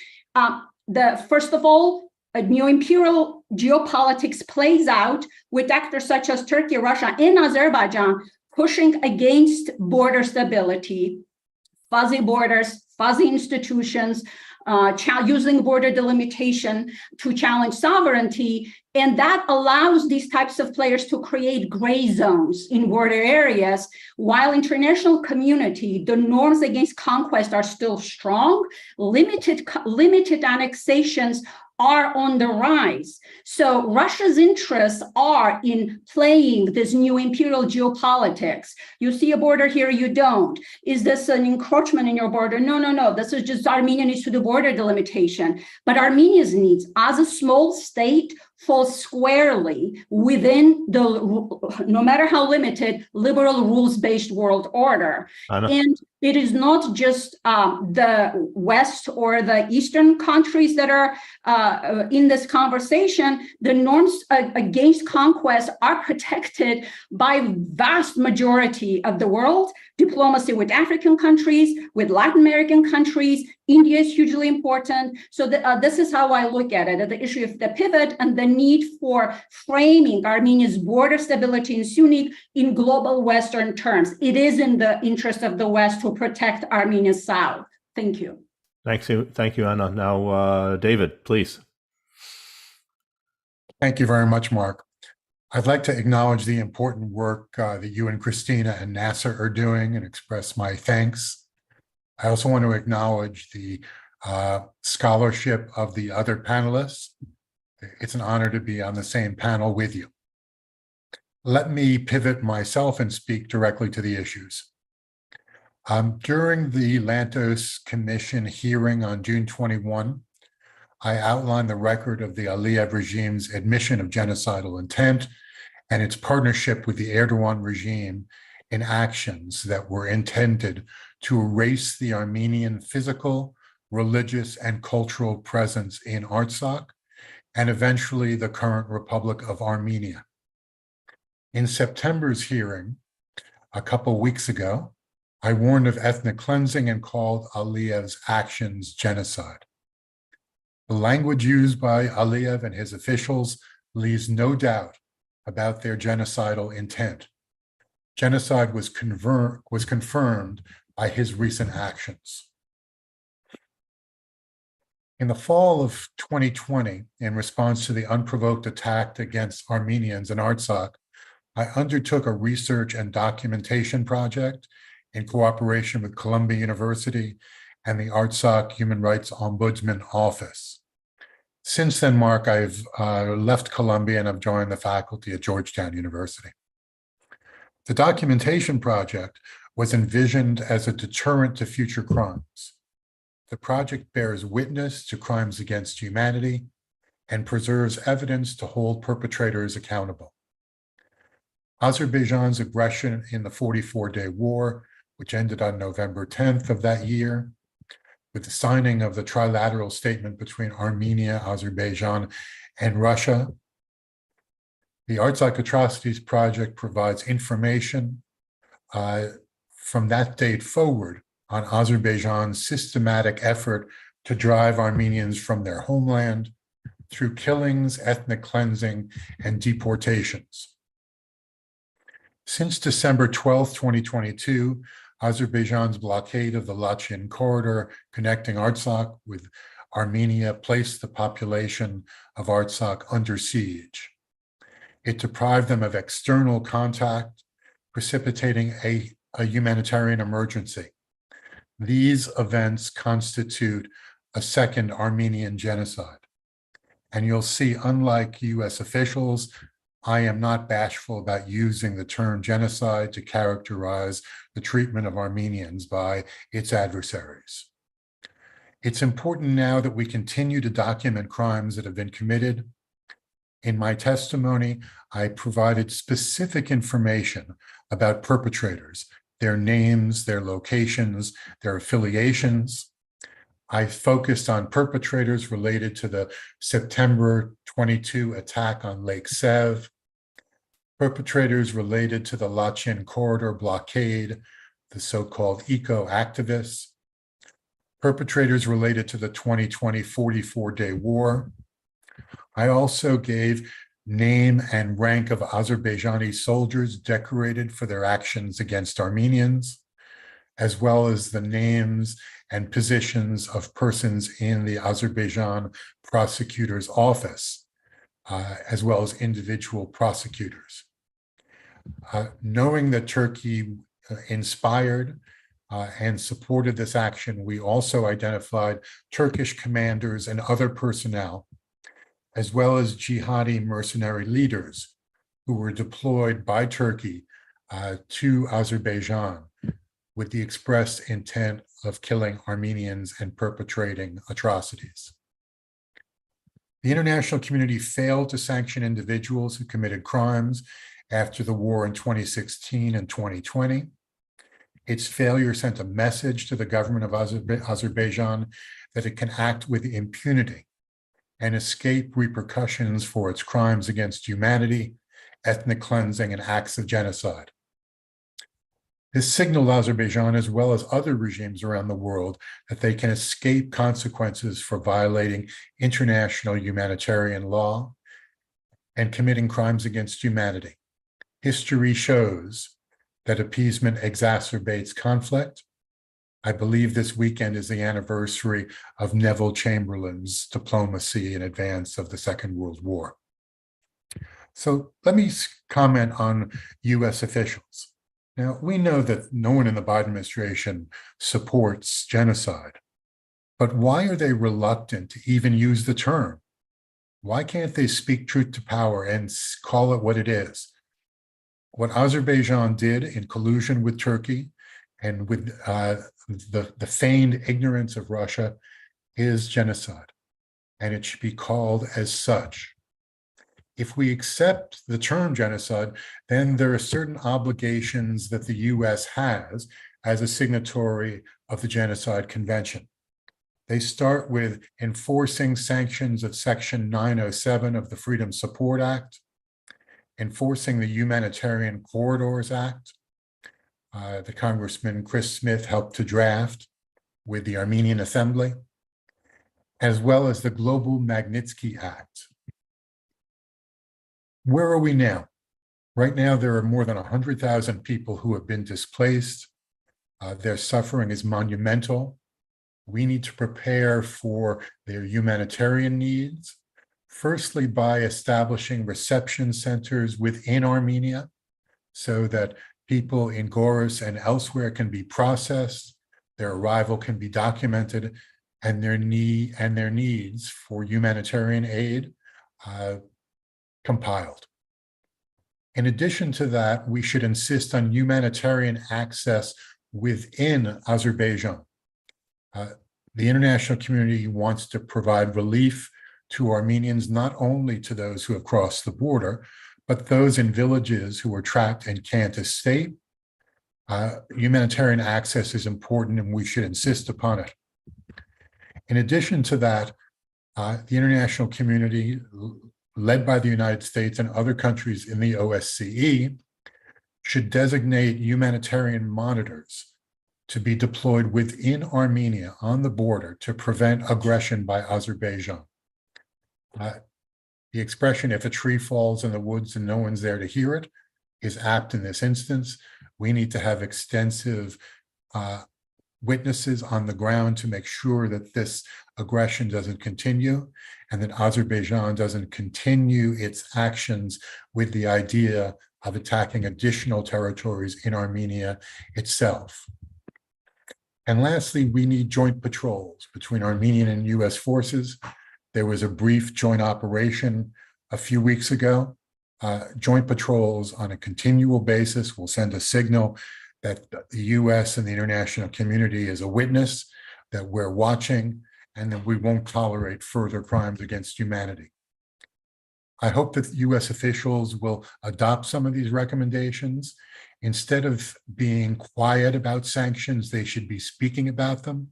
First of all, neo-imperial geopolitics plays out with actors such as Turkey, Russia, and Azerbaijan pushing against border stability, fuzzy borders, fuzzy institutions, using border delimitation to challenge sovereignty. And that allows these types of players to create gray zones in border areas, while international community, the norms against conquest are still strong, limited annexations are on the rise. So Russia's interests are in playing this new imperial geopolitics. You see a border here, you don't. Is this an encroachment in your border? No, no, no. This is just Armenia needs to do border delimitation. But Armenia's needs as a small state falls squarely within the, no matter how limited, liberal rules-based world order. And it is not just the West or the Eastern countries that are in this conversation. The norms against conquest are protected by vast majority of the world. Diplomacy with African countries, with Latin American countries, India is hugely important. So this is how I look at it, the issue of the pivot and the need for framing Armenia's border stability in Sunni in global Western terms. It is in the interest of the West to protect Armenia's South. Thank you. Thank you, Anna. Now, David, please. Thank you very much, Mark. I'd like to acknowledge the important work that you and Christina and Nasser are doing and express my thanks. I also want to acknowledge the scholarship of the other panelists. It's an honor to be on the same panel with you. Let me pivot myself and speak directly to the issues. During the Lantos Commission hearing on June 21, I outlined the record of the Aliyev regime's admission of genocidal intent and its partnership with the Erdogan regime in actions that were intended to erase the Armenian physical, religious, and cultural presence in Artsakh, and eventually the current Republic of Armenia. In September's hearing, a couple weeks ago, I warned of ethnic cleansing and called Aliyev's actions genocide. The language used by Aliyev and his officials leaves no doubt about their genocidal intent. Genocide was confirmed by his recent actions. In the fall of 2020, in response to the unprovoked attack against Armenians in Artsakh, I undertook a research and documentation project in cooperation with Columbia University and the Artsakh Human Rights Ombudsman Office. Since then, Mark, I've left Columbia and I've joined the faculty at Georgetown University. The documentation project was envisioned as a deterrent to future crimes. The project bears witness to crimes against humanity and preserves evidence to hold perpetrators accountable. Azerbaijan's aggression in the 44-day war, which ended on November 10th of that year, with the signing of the trilateral statement between Armenia, Azerbaijan, and Russia. The Artsakh Atrocities Project provides information from that date forward on Azerbaijan's systematic effort to drive Armenians from their homeland through killings, ethnic cleansing, and deportations. Since December 12, 2022, Azerbaijan's blockade of the Lachin corridor connecting Artsakh with Armenia placed the population of Artsakh under siege. It deprived them of external contact, precipitating a humanitarian emergency. These events constitute a second Armenian genocide. And you'll see, unlike US officials, I am not bashful about using the term genocide to characterize the treatment of Armenians by its adversaries. It's important now that we continue to document crimes that have been committed. In my testimony, I provided specific information about perpetrators, their names, their locations, their affiliations. I focused on perpetrators related to the September 22 attack on Lake Sev, perpetrators related to the Lachin corridor blockade, the so-called eco-activists, perpetrators related to the 2020 44-day war. I also gave name and rank of Azerbaijani soldiers decorated for their actions against Armenians, as well as the names and positions of persons in the Azerbaijan prosecutor's office, as well as individual prosecutors. Knowing that Turkey inspired and supported this action, we also identified Turkish commanders and other personnel, as well as jihadi mercenary leaders who were deployed by Turkey to Azerbaijan with the express intent of killing Armenians and perpetrating atrocities. The international community failed to sanction individuals who committed crimes after the war in 2016 and 2020. Its failure sent a message to the government of Azerbaijan that it can act with impunity and escape repercussions for its crimes against humanity, ethnic cleansing, and acts of genocide. This signaled Azerbaijan, as well as other regimes around the world, that they can escape consequences for violating international humanitarian law and committing crimes against humanity. History shows that appeasement exacerbates conflict. I believe this weekend is the anniversary of Neville Chamberlain's diplomacy in advance of the Second World War. So let me comment on US officials. Now, we know that no one in the Biden administration supports genocide, but why are they reluctant to even use the term? Why can't they speak truth to power and call it what it is? What Azerbaijan did in collusion with Turkey and with the feigned ignorance of Russia is genocide, and it should be called as such. If we accept the term genocide, then there are certain obligations that the US has as a signatory of the Genocide Convention. They start with enforcing sanctions of Section 907 of the Freedom Support Act, enforcing the Humanitarian Corridors Act, the Congressman Chris Smith helped to draft with the Armenian Assembly, as well as the Global Magnitsky Act. Where are we now? Right now, there are more than 100,000 people who have been displaced. Their suffering is monumental. We need to prepare for their humanitarian needs, firstly by establishing reception centers within Armenia so that people in Goris and elsewhere can be processed, their arrival can be documented, and their needs for humanitarian aid compiled. In addition to that, we should insist on humanitarian access within Azerbaijan. The international community wants to provide relief to Armenians, not only to those who have crossed the border, but those in villages who are trapped and can't escape. Humanitarian access is important, and we should insist upon it. In addition to that, the international community, led by the United States and other countries in the OSCE, should designate humanitarian monitors to be deployed within Armenia on the border to prevent aggression by Azerbaijan. The expression, if a tree falls in the woods and no one's there to hear it, is apt in this instance. We need to have extensive witnesses on the ground to make sure that this aggression doesn't continue and that Azerbaijan doesn't continue its actions with the idea of attacking additional territories in Armenia itself. And lastly, we need joint patrols between Armenian and US forces. There was a brief joint operation a few weeks ago. Joint patrols on a continual basis will send a signal that the US and the international community is a witness, that we're watching, and that we won't tolerate further crimes against humanity. I hope that US officials will adopt some of these recommendations. Instead of being quiet about sanctions, they should be speaking about them.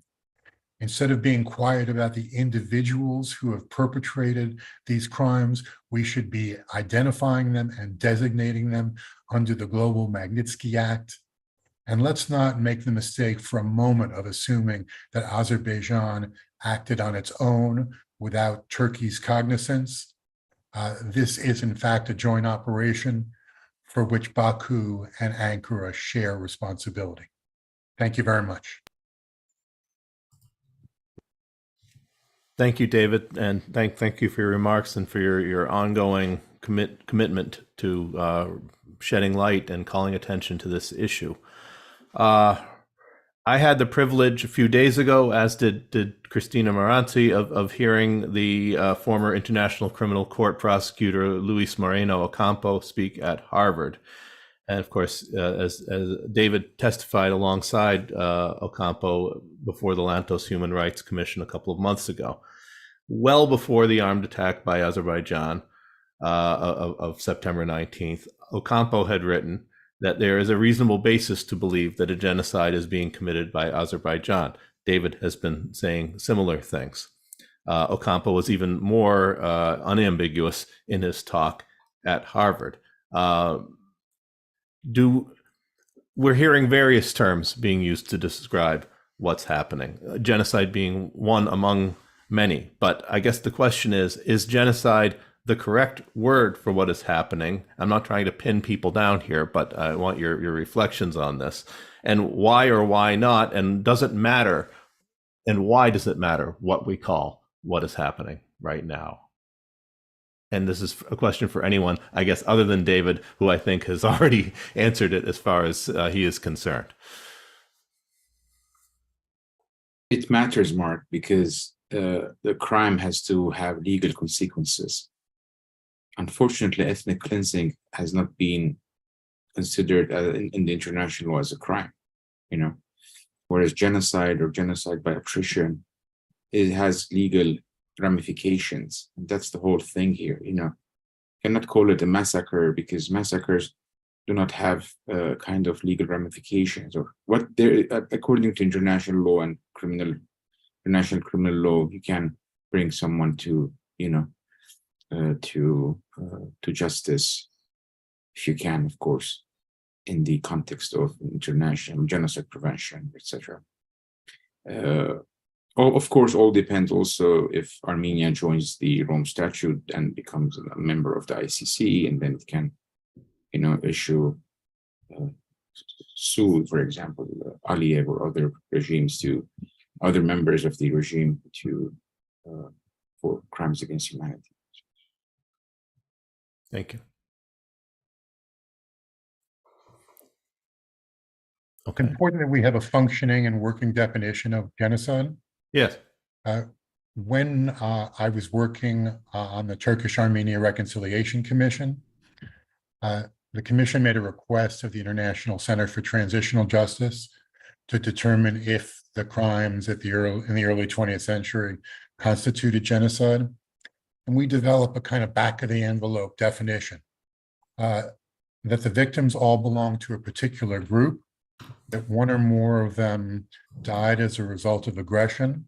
Instead of being quiet about the individuals who have perpetrated these crimes, we should be identifying them and designating them under the Global Magnitsky Act. And let's not make the mistake for a moment of assuming that Azerbaijan acted on its own without Turkey's cognizance. This is, in fact, a joint operation for which Baku and Ankara share responsibility. Thank you very much. Thank you, David, and thank you for your remarks and for your ongoing commitment to shedding light and calling attention to this issue. I had the privilege a few days ago, as did Christina Moranzi, of hearing the former International Criminal Court prosecutor Luis Moreno Ocampo speak at Harvard. And of course, as David testified alongside Ocampo before the Lantos Human Rights Commission a couple of months ago, well before the armed attack by Azerbaijan of September 19th, Ocampo had written that there is a reasonable basis to believe that a genocide is being committed by Azerbaijan. David has been saying similar things. Ocampo was even more unambiguous in his talk at Harvard. We're hearing various terms being used to describe what's happening, genocide being one among many. But I guess the question is genocide the correct word for what is happening? I'm not trying to pin people down here, but I want your reflections on this. And why or why not? And does it matter? And why does it matter what we call what is happening right now? And this is a question for anyone, I guess, other than David, who I think has already answered it as far as he is concerned. It matters, Mark, because the crime has to have legal consequences. Unfortunately, ethnic cleansing has not been considered in the international law as a crime, whereas genocide or genocide by attrition, it has legal ramifications. And that's the whole thing here. You cannot call it a massacre because massacres do not have kind of legal ramifications, or what there, according to international law and international criminal law, you can bring someone to justice, if you can, of course, in the context of international genocide prevention, etc. Of course, all depends also if Armenia joins the Rome Statute and becomes a member of the ICC, and then it can, issue sue, for example, Aliyev or other regimes to other members of the regime for crimes against humanity. Thank you. Okay. Important that we have a functioning and working definition of genocide. Yes. When I was working on the Turkish-Armenia Reconciliation Commission, the commission made a request of the International Center for Transitional Justice to determine if the crimes in the early 20th century constituted genocide. And we develop a kind of back-of-the-envelope definition that the victims all belong to a particular group, that one or more of them died as a result of aggression,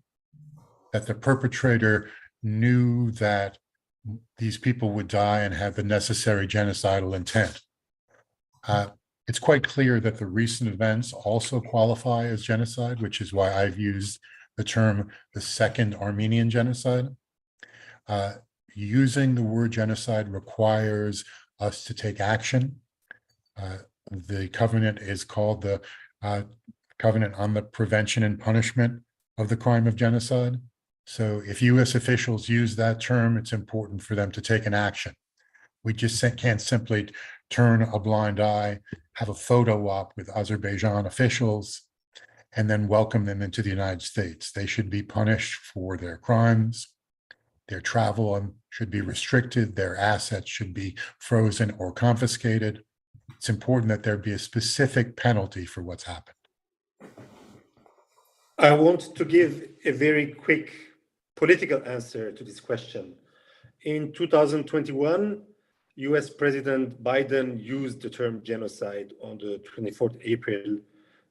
that the perpetrator knew that these people would die and have the necessary genocidal intent. It's quite clear that the recent events also qualify as genocide, which is why I've used the term the second Armenian genocide. Using the word genocide requires us to take action. The covenant is called the Covenant on the Prevention and Punishment of the Crime of Genocide. So if US officials use that term, it's important for them to take an action. We just can't simply turn a blind eye, have a photo op with Azerbaijan officials, and then welcome them into the United States. They should be punished for their crimes. Their travel should be restricted. Their assets should be frozen or confiscated. It's important that there be a specific penalty for what's happened. I want to give a very quick political answer to this question. In 2021, US President Biden used the term genocide on the 24th April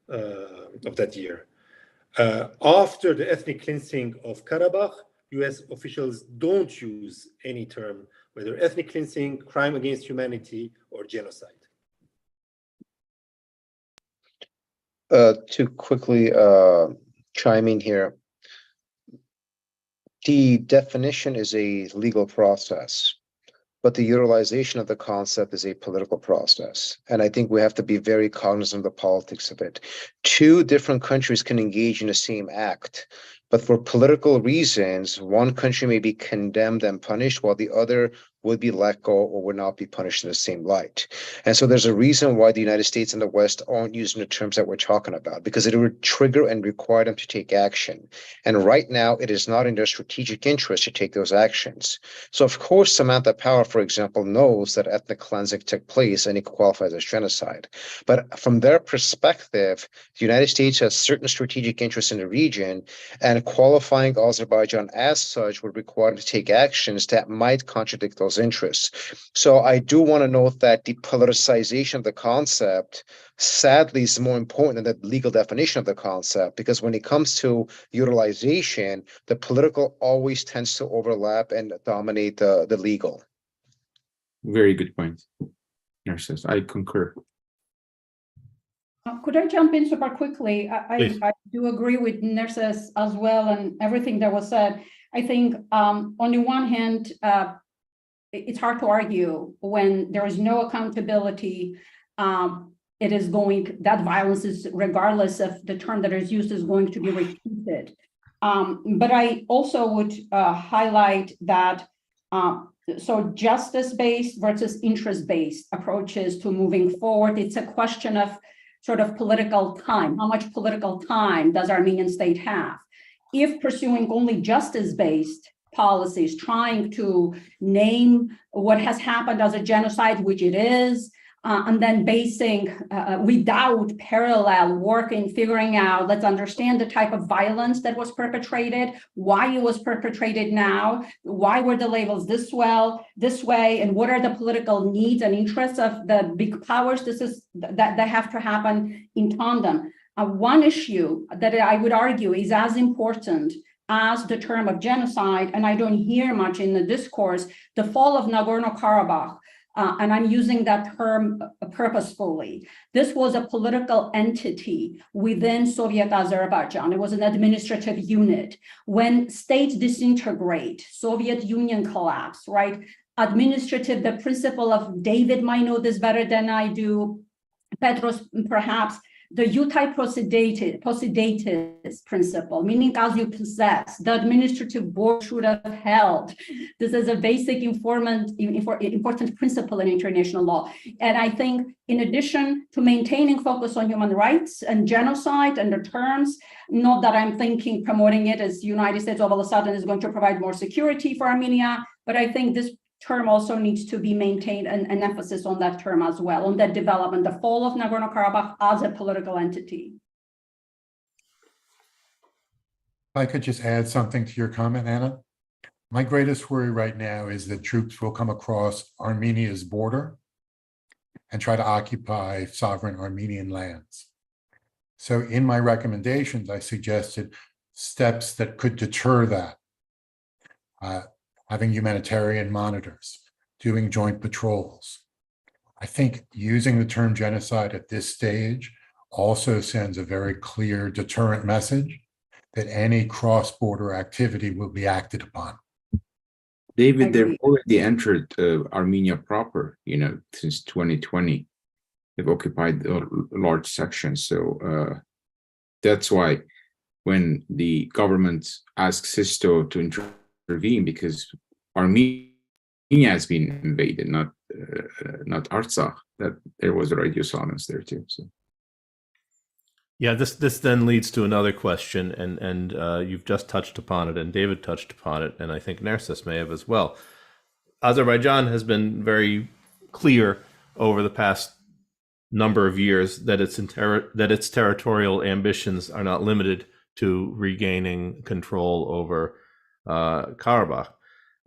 of that year. After the ethnic cleansing of Karabakh, US officials don't use any term, whether ethnic cleansing, crime against humanity, or genocide. To quickly chime in here, the definition is a legal process, but the utilization of the concept is a political process. And I think we have to be very cognizant of the politics of it. Two different countries can engage in the same act, but for political reasons, one country may be condemned and punished while the other would be let go or would not be punished in the same light. And so there's a reason why the United States and the West aren't using the terms that we're talking about, because it would trigger and require them to take action. And right now, it is not in their strategic interest to take those actions. So of course, Samantha Power, for example, knows that ethnic cleansing took place and it qualifies as genocide. But from their perspective, the United States has certain strategic interests in the region, and qualifying Azerbaijan as such would require them to take actions that might contradict those interests. So I do want to note that the politicization of the concept, sadly, is more important than the legal definition of the concept, because when it comes to utilization, the political always tends to overlap and dominate the legal. Very good point, Narcissus. I concur. Could I jump in super quickly? Please. I do agree with Narcissus as well and everything that was said. I think on the one hand, it's hard to argue when there is no accountability. That violence is, regardless of the term that is used, is going to be repeated. But I also would highlight that so justice-based versus interest-based approaches to moving forward, it's a question of sort of political time. How much political time does Armenian state have? If pursuing only justice-based policies, trying to name what has happened as a genocide, which it is, and then basing without parallel work in figuring out, let's understand the type of violence that was perpetrated, why it was perpetrated now, why were the labels this way, and what are the political needs and interests of the big powers. This is that have to happen in tandem. One issue that I would argue is as important as the term of genocide, and I don't hear much in the discourse, the fall of Nagorno-Karabakh. And I'm using that term purposefully. This was a political entity within Soviet Azerbaijan. It was an administrative unit. When states disintegrate, Soviet Union collapse, right? The principle of David might know this better than I do, Bedros perhaps, the Utai Posidatis principle, meaning as you possess, the administrative board should have held. This is a basic important principle in international law. And I think in addition to maintaining focus on human rights and genocide and the terms, not that I'm thinking promoting it as the United States all of a sudden is going to provide more security for Armenia, but I think this term also needs to be maintained and an emphasis on that term as well, on that development, the fall of Nagorno-Karabakh as a political entity. If I could just add something to your comment, Anna. My greatest worry right now is that troops will come across Armenia's border and try to occupy sovereign Armenian lands. So in my recommendations, I suggested steps that could deter that. Having humanitarian monitors, doing joint patrols. I think using the term genocide at this stage also sends a very clear deterrent message that any cross-border activity will be acted upon. David, they've Agreed. already entered Armenia proper, since 2020. They've occupied a large section. So that's why when the government asks Sisto to intervene, because Armenia has been invaded, not Artsakh, that there was a radio silence there too. So. Yeah, this then leads to another question, and you've just touched upon it, and David touched upon it, and I think Nerses may have as well. Azerbaijan has been very clear over the past number of years that its territorial ambitions are not limited to regaining control over Karabakh.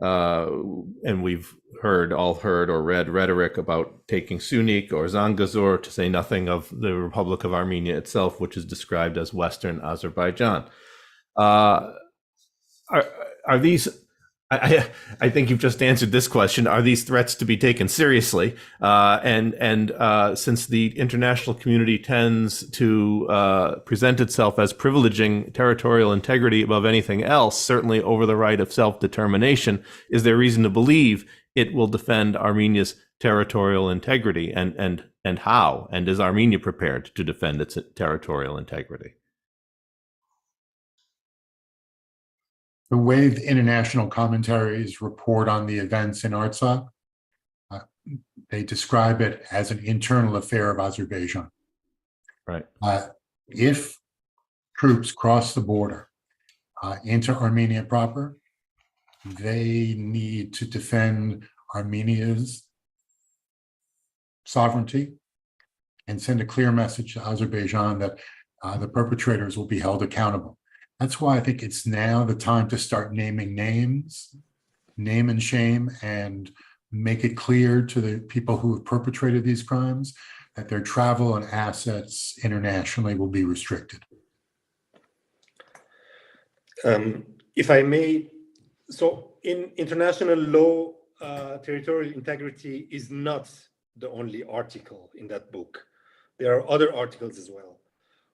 And we've all heard or read rhetoric about taking Sunik or Zangezur, to say nothing of the Republic of Armenia itself, which is described as Western Azerbaijan. Are these? I think you've just answered this question. Are these threats to be taken seriously? And since the international community tends to present itself as privileging territorial integrity above anything else, certainly over the right of self-determination, is there reason to believe it will defend Armenia's territorial integrity? And how? And is Armenia prepared to defend its territorial integrity? The way the international commentaries report on the events in Artsakh, they describe it as an internal affair of Azerbaijan. Right. If troops cross the border into Armenia proper, they need to defend Armenia's sovereignty and send a clear message to Azerbaijan that the perpetrators will be held accountable. That's why I think it's now the time to start naming names, name and shame, and make it clear to the people who have perpetrated these crimes that their travel and assets internationally will be restricted. If I may, so in international law, territorial integrity is not the only article in that book. There are other articles as well.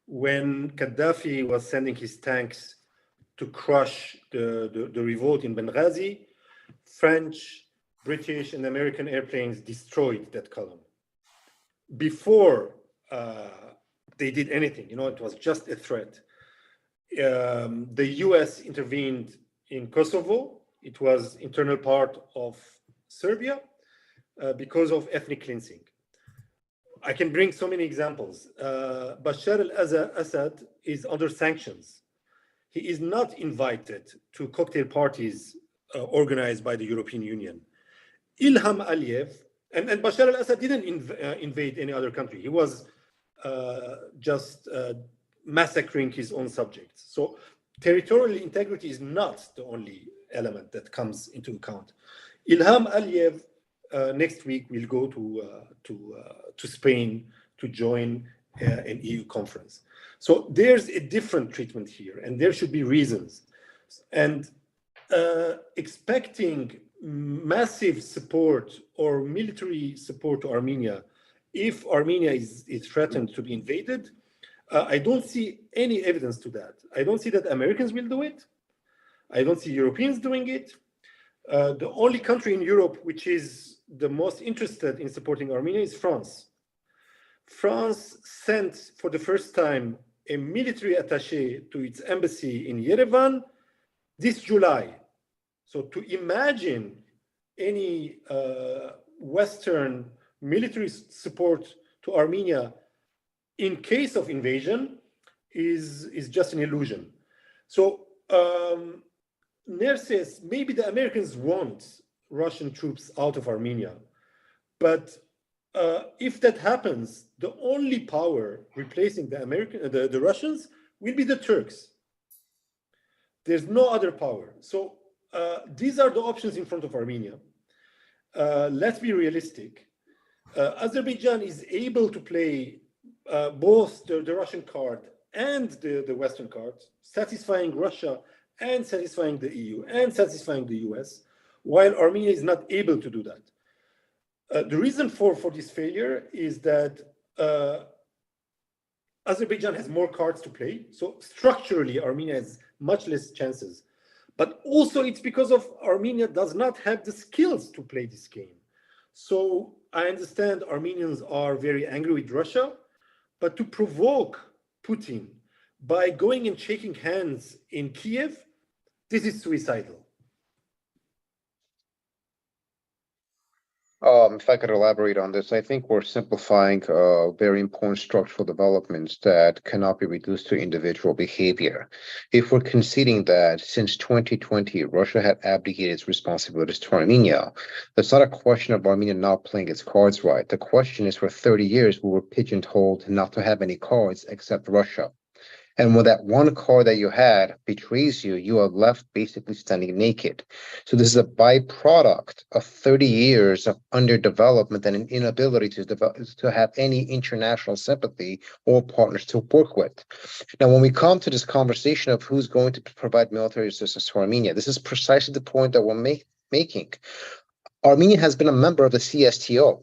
When Gaddafi was sending his tanks to crush the revolt in Benghazi, French, British, and American airplanes destroyed that column. Before they did anything, it was just a threat. The US intervened in Kosovo. It was internal part of Serbia because of ethnic cleansing. I can bring so many examples. Bashar al-Assad is under sanctions. He is not invited to cocktail parties organized by the European Union. Ilham Aliyev, and Bashar al-Assad didn't invade any other country. He was just massacring his own subjects. So territorial integrity is not the only element that comes into account. Ilham Aliyev next week will go to Spain to join an EU conference. So there's a different treatment here, and there should be reasons. And expecting massive support or military support to Armenia, if Armenia is threatened to be invaded, I don't see any evidence to that. I don't see that Americans will do it. I don't see Europeans doing it. The only country in Europe which is the most interested in supporting Armenia is France. France sent for the first time a military attaché to its embassy in Yerevan this July. So to imagine any Western military support to Armenia in case of invasion is just an illusion. So Nerses, maybe the Americans want Russian troops out of Armenia, but if that happens, the only power replacing the Russians will be the Turks. There's no other power. So these are the options in front of Armenia. Let's be realistic. Azerbaijan is able to play both the Russian card and the Western cards, satisfying Russia and satisfying the EU and satisfying the US, while Armenia is not able to do that. The reason for this failure is that Azerbaijan has more cards to play. So structurally, Armenia has much less chances. But also it's because of Armenia does not have the skills to play this game. So I understand Armenians are very angry with Russia, but to provoke Putin by going and shaking hands in Kiev, this is suicidal. If I could elaborate on this, I think we're simplifying very important structural developments that cannot be reduced to individual behavior. If we're conceding that since 2020, Russia had abdicated its responsibilities to Armenia, that's not a question of Armenia not playing its cards right. The question is, for 30 years, we were pigeonholed not to have any cards except Russia. And when that one card that you had betrays you, you are left basically standing naked. So this is a byproduct of 30 years of underdevelopment and an inability to have any international sympathy or partners to work with. Now, when we come to this conversation of who's going to provide military assistance to Armenia, this is precisely the point that we're making. Armenia has been a member of the CSTO.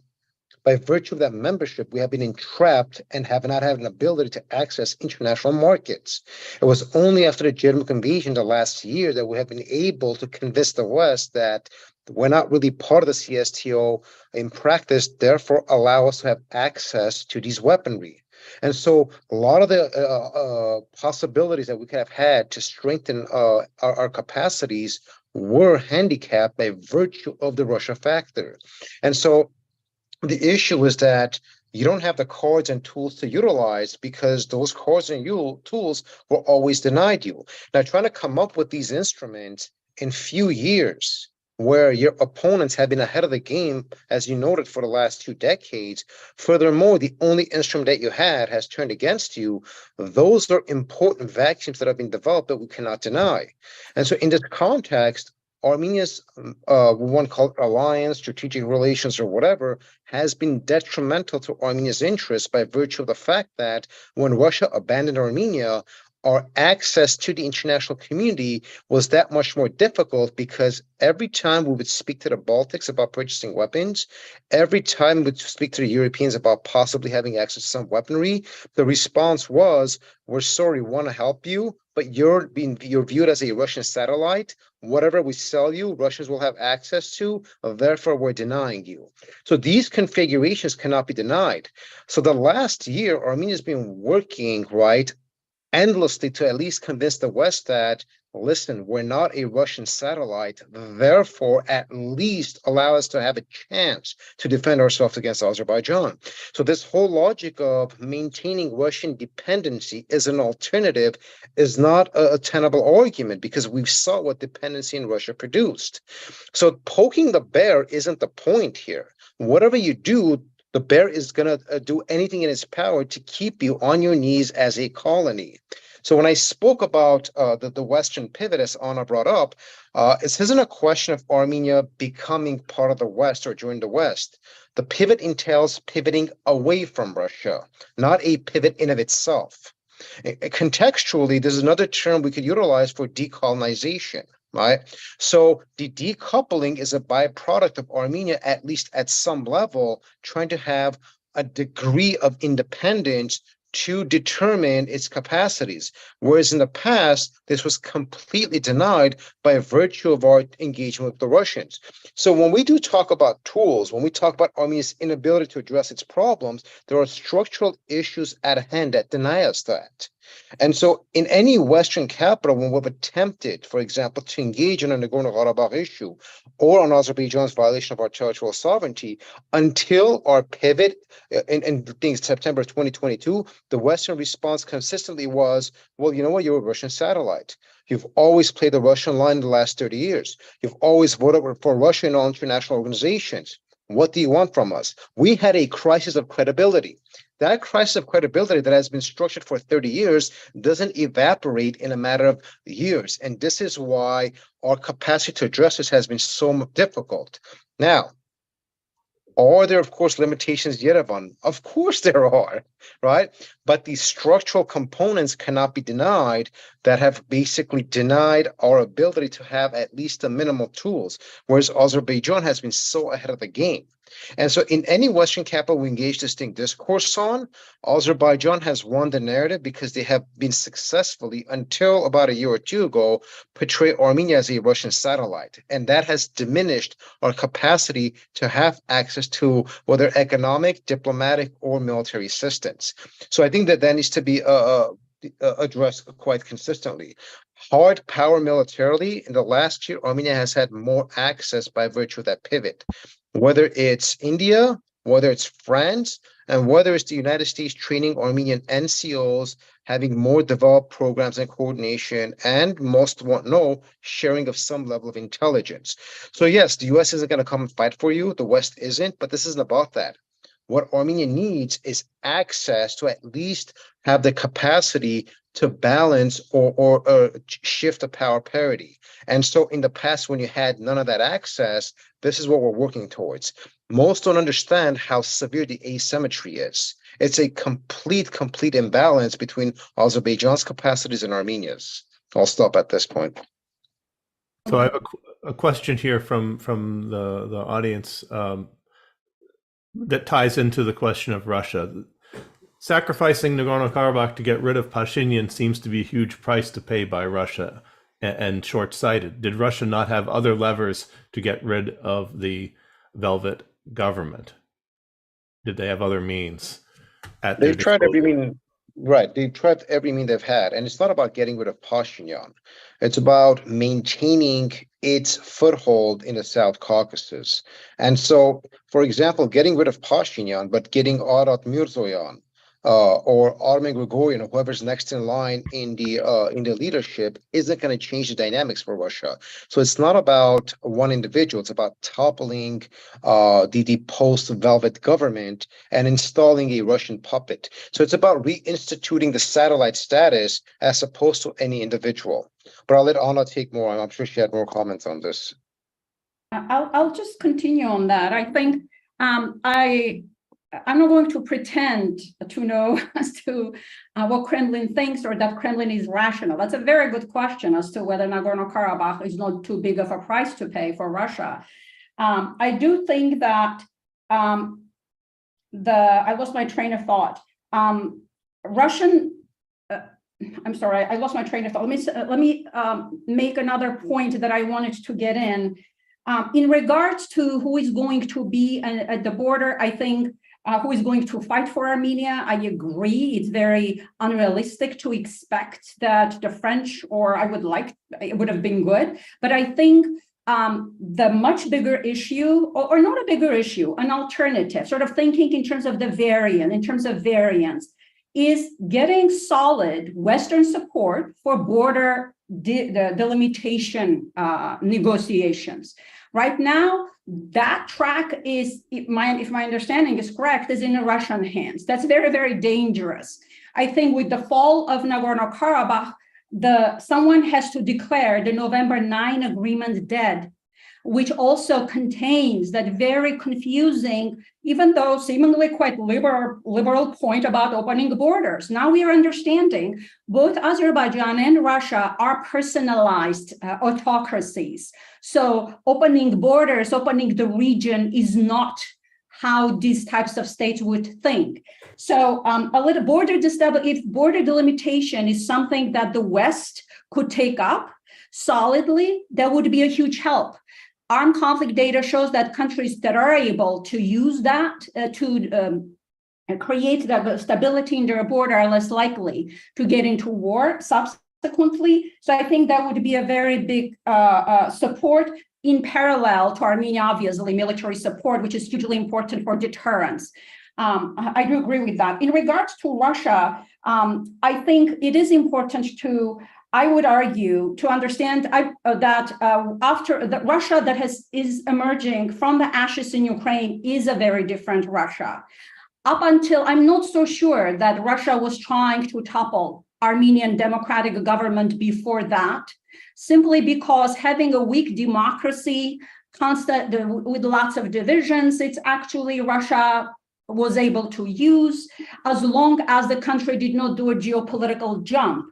By virtue of that membership, we have been entrapped and have not had an ability to access international markets. It was only after the German invasion the last year that we have been able to convince the West that we're not really part of the CSTO in practice, therefore allow us to have access to these weaponry. And so a lot of the possibilities that we could have had to strengthen our capacities were handicapped by virtue of the Russia factor. And so the issue is that you don't have the cards and tools to utilize because those cards and tools were always denied you. Now, trying to come up with these instruments in few years where your opponents have been ahead of the game, as you noted, for the last 2 decades. Furthermore, the only instrument that you had has turned against you. Those are important vacuums that have been developed that we cannot deny. And so in this context, Armenia's, one called alliance, strategic relations, or whatever, has been detrimental to Armenia's interests by virtue of the fact that when Russia abandoned Armenia, our access to the international community was that much more difficult because every time we would speak to the Baltics about purchasing weapons, every time we would speak to the Europeans about possibly having access to some weaponry, the response was, we're sorry, we want to help you, but you're viewed as a Russian satellite. Whatever we sell you, Russians will have access to, therefore we're denying you. So these configurations cannot be denied. So the last year, Armenia's been working, right, endlessly to at least convince the West that, listen, we're not a Russian satellite, therefore at least allow us to have a chance to defend ourselves against Azerbaijan. So this whole logic of maintaining Russian dependency as an alternative is not a tenable argument because we saw what dependency in Russia produced. So poking the bear isn't the point here. Whatever you do, the bear is going to do anything in its power to keep you on your knees as a colony. So when I spoke about the Western pivot, as Anna brought up, this isn't a question of Armenia becoming part of the West or joining the West. The pivot entails pivoting away from Russia, not a pivot in of itself. Contextually, there's another term we could utilize for decolonization. Right. So the decoupling is a byproduct of Armenia, at least at some level, trying to have a degree of independence to determine its capacities. Whereas in the past, this was completely denied by virtue of our engagement with the Russians. So when we do talk about tools, when we talk about Armenia's inability to address its problems, there are structural issues at hand that deny us that. And so in any Western capital, when we've attempted, for example, to engage in a Nagorno-Karabakh issue or on Azerbaijan's violation of our territorial sovereignty, until our pivot in September 2022, the Western response consistently was, well, you know what, you're a Russian satellite. You've always played the Russian line in the last 30 years. You've always voted for Russia in all international organizations. What do you want from us? We had a crisis of credibility. That crisis of credibility that has been structured for 30 years doesn't evaporate in a matter of years. And this is why our capacity to address this has been so difficult. Now, Are there, of course, limitations, Yerevan? Of course there are, right? But the structural components cannot be denied that have basically denied our ability to have at least the minimal tools, whereas Azerbaijan has been so ahead of the game. And so in any Western capital we engage distinct discourse on, Azerbaijan has won the narrative because they have been successfully, until about a year or two ago, portray Armenia as a Russian satellite. And that has diminished our capacity to have access to whether economic, diplomatic, or military assistance. So I think that needs to be addressed quite consistently. Hard power militarily, in the last year, Armenia has had more access by virtue of that pivot. Whether it's India, whether it's France, and whether it's the United States training Armenian NCOs, having more developed programs and coordination, and most won't know, sharing of some level of intelligence. So yes, the US isn't going to come and fight for you. The West isn't, but this isn't about that. What Armenia needs is access to at least have the capacity to balance or shift the power parity. And so in the past, when you had none of that access, this is what we're working towards. Most don't understand how severe the asymmetry is. It's a complete imbalance between Azerbaijan's capacities and Armenia's. I'll stop at this point. So I have a question here from the audience that ties into the question of Russia. Sacrificing Nagorno-Karabakh to get rid of Pashinyan seems to be a huge price to pay by Russia and short-sighted. Did Russia not have other levers to get rid of the Velvet government? Did they have other means at their They've tried every disposal? mean, right? They've tried every mean they've had, and it's not about getting rid of Pashinyan. It's about maintaining its foothold in the South Caucasus. And so, for example, getting rid of Pashinyan, but getting Arat Mirzoyan or Armen Grigorian, or whoever's next in line in the leadership, isn't going to change the dynamics for Russia. So it's not about one individual; it's about toppling the post-Velvet government and installing a Russian puppet. So it's about reinstituting the satellite status as opposed to any individual. But I'll let Anna take more. I'm sure she had more comments on this. I'll just continue on that. I think I'm not going to pretend to know as to what Kremlin thinks or that Kremlin is rational. That's a very good question as to whether Nagorno-Karabakh is not too big of a price to pay for Russia. I do think that I lost my train of thought. I'm sorry, I lost my train of thought. Let me make another point that I wanted to get in. In regards to who is going to be at the border, I think who is going to fight for Armenia, I agree. It's very unrealistic to expect that the French, or it would have been good. But I think the much bigger issue, or not a bigger issue, an alternative, sort of thinking in terms of variance, is getting solid Western support for border delimitation negotiations. Right now, that track is, if my understanding is correct, is in Russian hands. That's very, very dangerous. I think with the fall of Nagorno-Karabakh, someone has to declare the November 9 agreement dead, which also contains that very confusing, even though seemingly quite liberal point about opening borders. Now we are understanding both Azerbaijan and Russia are personalized autocracies. So opening borders, opening the region is not how these types of states would think. So if border delimitation is something that the West could take up solidly, that would be a huge help. Armed conflict data shows that countries that are able to use that to create that stability in their border are less likely to get into war subsequently. So I think that would be a very big support in parallel to Armenia, obviously, military support, which is hugely important for deterrence. I do agree with that. In regards to Russia, I think it is important I would argue to understand that after the Russia that is emerging from the ashes in Ukraine is a very different Russia. Up until, I'm not so sure that Russia was trying to topple Armenian democratic government before that, simply because having a weak democracy with lots of divisions, it's actually Russia was able to use, as long as the country did not do a geopolitical jump.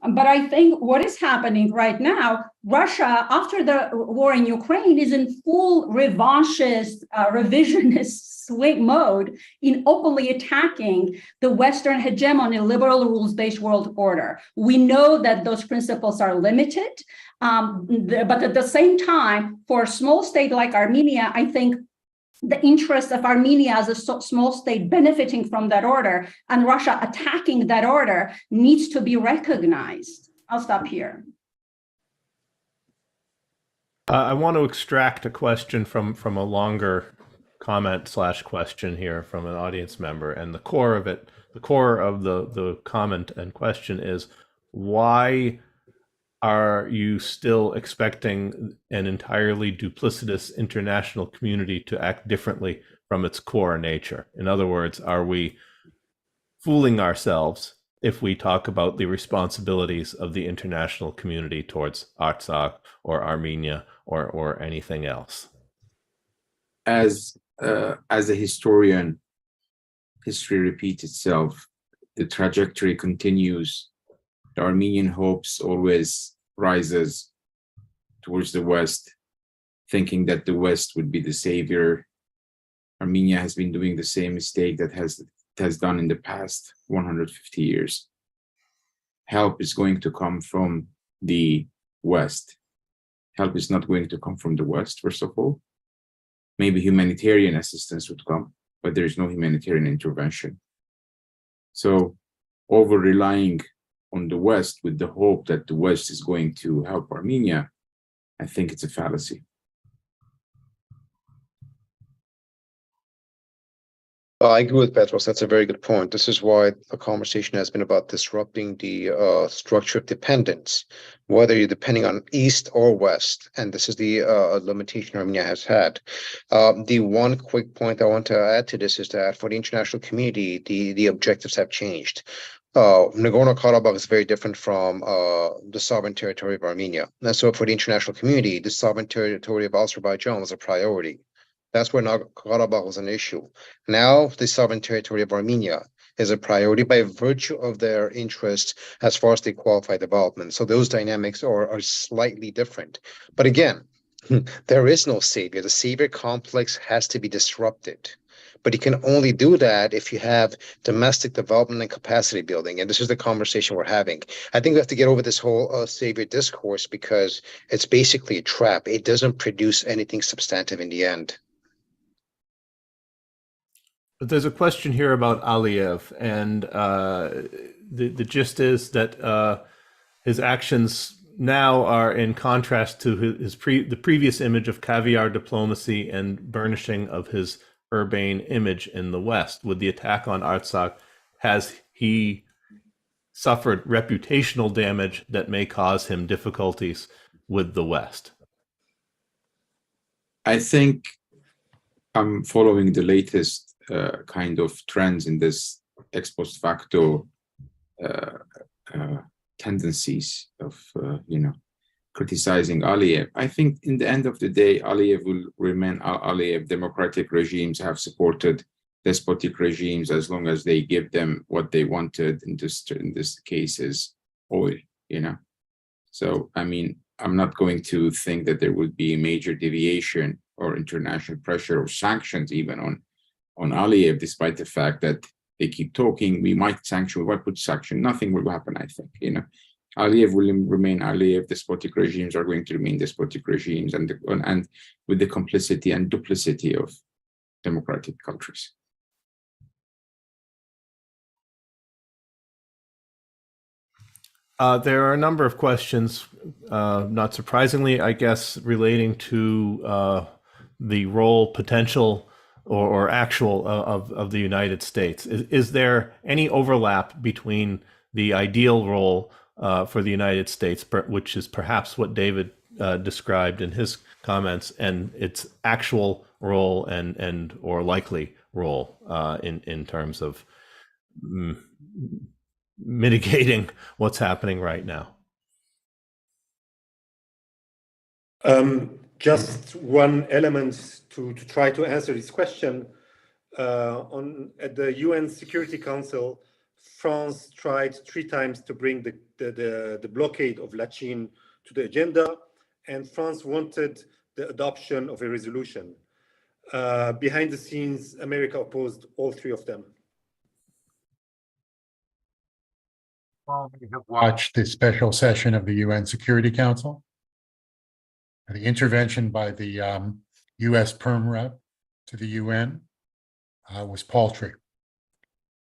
But I think what is happening right now, Russia, after the war in Ukraine, is in full revanchist, revisionist swing mode in openly attacking the Western hegemony, liberal rules-based world order. We know that those principles are limited, but at the same time, for a small state like Armenia, I think the interest of Armenia as a small state benefiting from that order and Russia attacking that order needs to be recognized. I'll stop here. I want to extract a question from a longer comment / question here from an audience member, and the core of it, the core of the comment and question is, why are you still expecting an entirely duplicitous international community to act differently from its core nature? In other words, are we fooling ourselves if we talk about the responsibilities of the international community towards Artsakh or Armenia or anything else? As a historian, history repeats itself. The trajectory continues. The Armenian hopes always rises towards the West, thinking that the West would be the savior. Armenia has been doing the same mistake that has done in the past 150 years. Help is going to come from the West. Help is not going to come from the West, first of all. Maybe humanitarian assistance would come, but there is no humanitarian intervention. So over-relying on the West with the hope that the West is going to help Armenia, I think it's a fallacy. I agree with Bedros. That's a very good point. This is why the conversation has been about disrupting the structure of dependence, whether you're depending on East or West. And this is the limitation Armenia has had. The one quick point I want to add to this is that for the international community, the objectives have changed. Nagorno-Karabakh is very different from the sovereign territory of Armenia. And so for the international community, the sovereign territory of Azerbaijan was a priority. That's where Nagorno-Karabakh was an issue. Now, the sovereign territory of Armenia is a priority by virtue of their interest as far as they qualify development. So those dynamics are slightly different. But again, there is no savior. The savior complex has to be disrupted. But you can only do that if you have domestic development and capacity building. And this is the conversation we're having. I think we have to get over this whole savior discourse because it's basically a trap. It doesn't produce anything substantive in the end. But there's a question here about Aliyev, and the gist is that his actions now are in contrast to the previous image of caviar diplomacy and burnishing of his urbane image in the West. With the attack on Artsakh, has he suffered reputational damage that may cause him difficulties with the West? I think I'm following the latest kind of trends in this ex post facto tendencies of criticizing Aliyev. I think in the end of the day, Aliyev will remain Aliyev. Democratic regimes have supported despotic regimes as long as they give them what they wanted. In this case is oil, So I mean, I'm not going to think that there would be a major deviation or international pressure or sanctions even on Aliyev, despite the fact that they keep talking. We might put sanction. Nothing will happen, I think. Aliyev will remain Aliyev. Despotic regimes are going to remain despotic regimes, and with the complicity and duplicity of democratic countries. There are a number of questions, not surprisingly, I guess, relating to the role, potential, or actual of the United States. Is there any overlap between the ideal role for the United States, which is perhaps what David described in his comments, and its actual role and or likely role in terms of mitigating what's happening right now? Just one element to try to answer this question. At the UN Security Council, France tried 3 times to bring the blockade of Lachin to the agenda, and France wanted the adoption of a resolution. Behind the scenes, America opposed all 3 of them. We have watched the special session of the UN Security Council. The intervention by the US Perm Rep to the UN was paltry.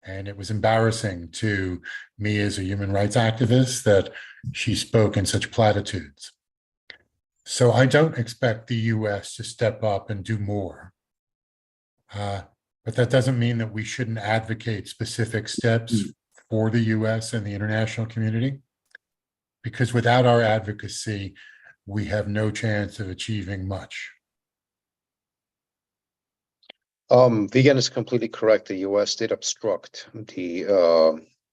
And it was embarrassing to me as a human rights activist that she spoke in such platitudes. So I don't expect the US to step up and do more. But that doesn't mean that we shouldn't advocate specific steps for the US and the international community, because without our advocacy, we have no chance of achieving much. Viken is completely correct. The U.S. did obstruct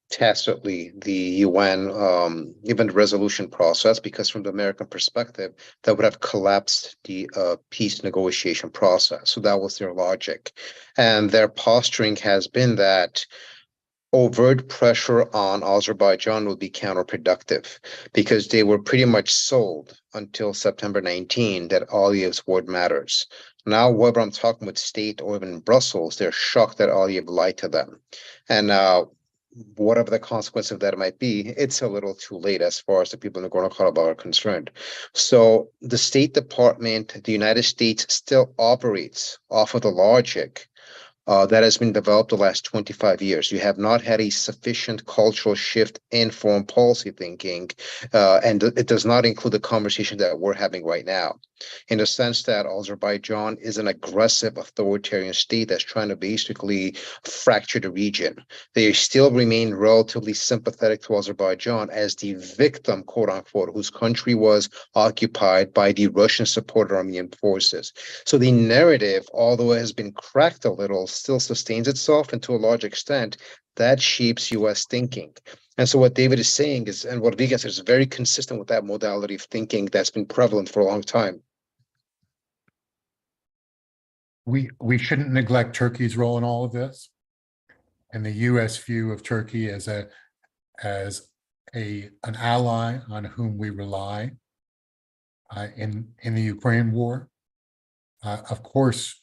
tacitly the UN even the resolution process, because from the American perspective, that would have collapsed the peace negotiation process. So that was their logic, and their posturing has been that overt pressure on Azerbaijan would be counterproductive, because they were pretty much sold until September 19 that Aliyev's word matters. Now, whether I'm talking with state or even Brussels, they're shocked that Aliyev lied to them. And whatever the consequence of that might be, it's a little too late as far as the people in Nagorno-Karabakh are concerned. So the State Department, the United States, still operates off of the logic that has been developed the last 25 years. You have not had a sufficient cultural shift in foreign policy thinking, and it does not include the conversation that we're having right now, in the sense that Azerbaijan is an aggressive authoritarian state that's trying to basically fracture the region. They still remain relatively sympathetic to Azerbaijan as the victim, quote unquote, whose country was occupied by the Russian-supported Armenian forces. So the narrative, although it has been cracked a little, still sustains itself, and to a large extent, that shapes U.S. thinking. And so what David is saying is, and what Viken says, is very consistent with that modality of thinking that's been prevalent for a long time. We shouldn't neglect Turkey's role in all of this, and the U.S. view of Turkey as an ally on whom we rely in the Ukraine war. Of course,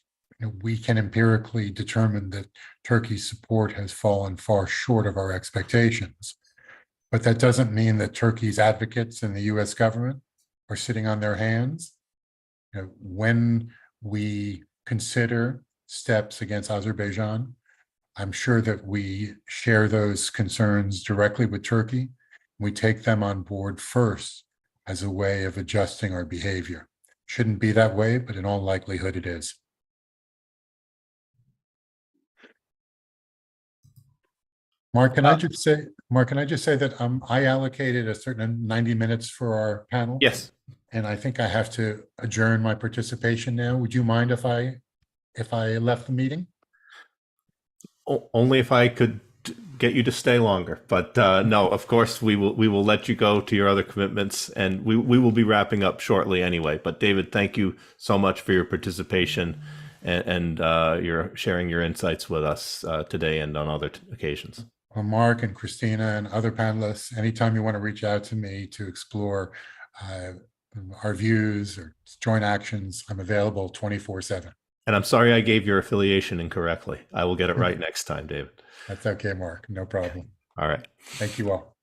we can empirically determine that Turkey's support has fallen far short of our expectations, but that doesn't mean that Turkey's advocates in the U.S. government are sitting on their hands. When we consider steps against Azerbaijan, I'm sure that we share those concerns directly with Turkey. We take them on board first as a way of adjusting our behavior. Shouldn't be that way, but in all likelihood it is. Mark, can I just say that I allocated a certain 90 minutes for our panel? Yes. And I think I have to adjourn my participation now. Would you mind if I left the meeting? Only if I could get you to stay longer, but no, of course we will let you go to your other commitments, and we will be wrapping up shortly anyway. But David, thank you so much for your participation and your sharing your insights with us today and on other occasions. Well, Mark and Christina and other panelists, anytime you want to reach out to me to explore our views or joint actions, I'm available 24/7. And I'm sorry I gave your affiliation incorrectly. I will get it right next time, David. That's okay, Mark. No problem. All right. Thank you all.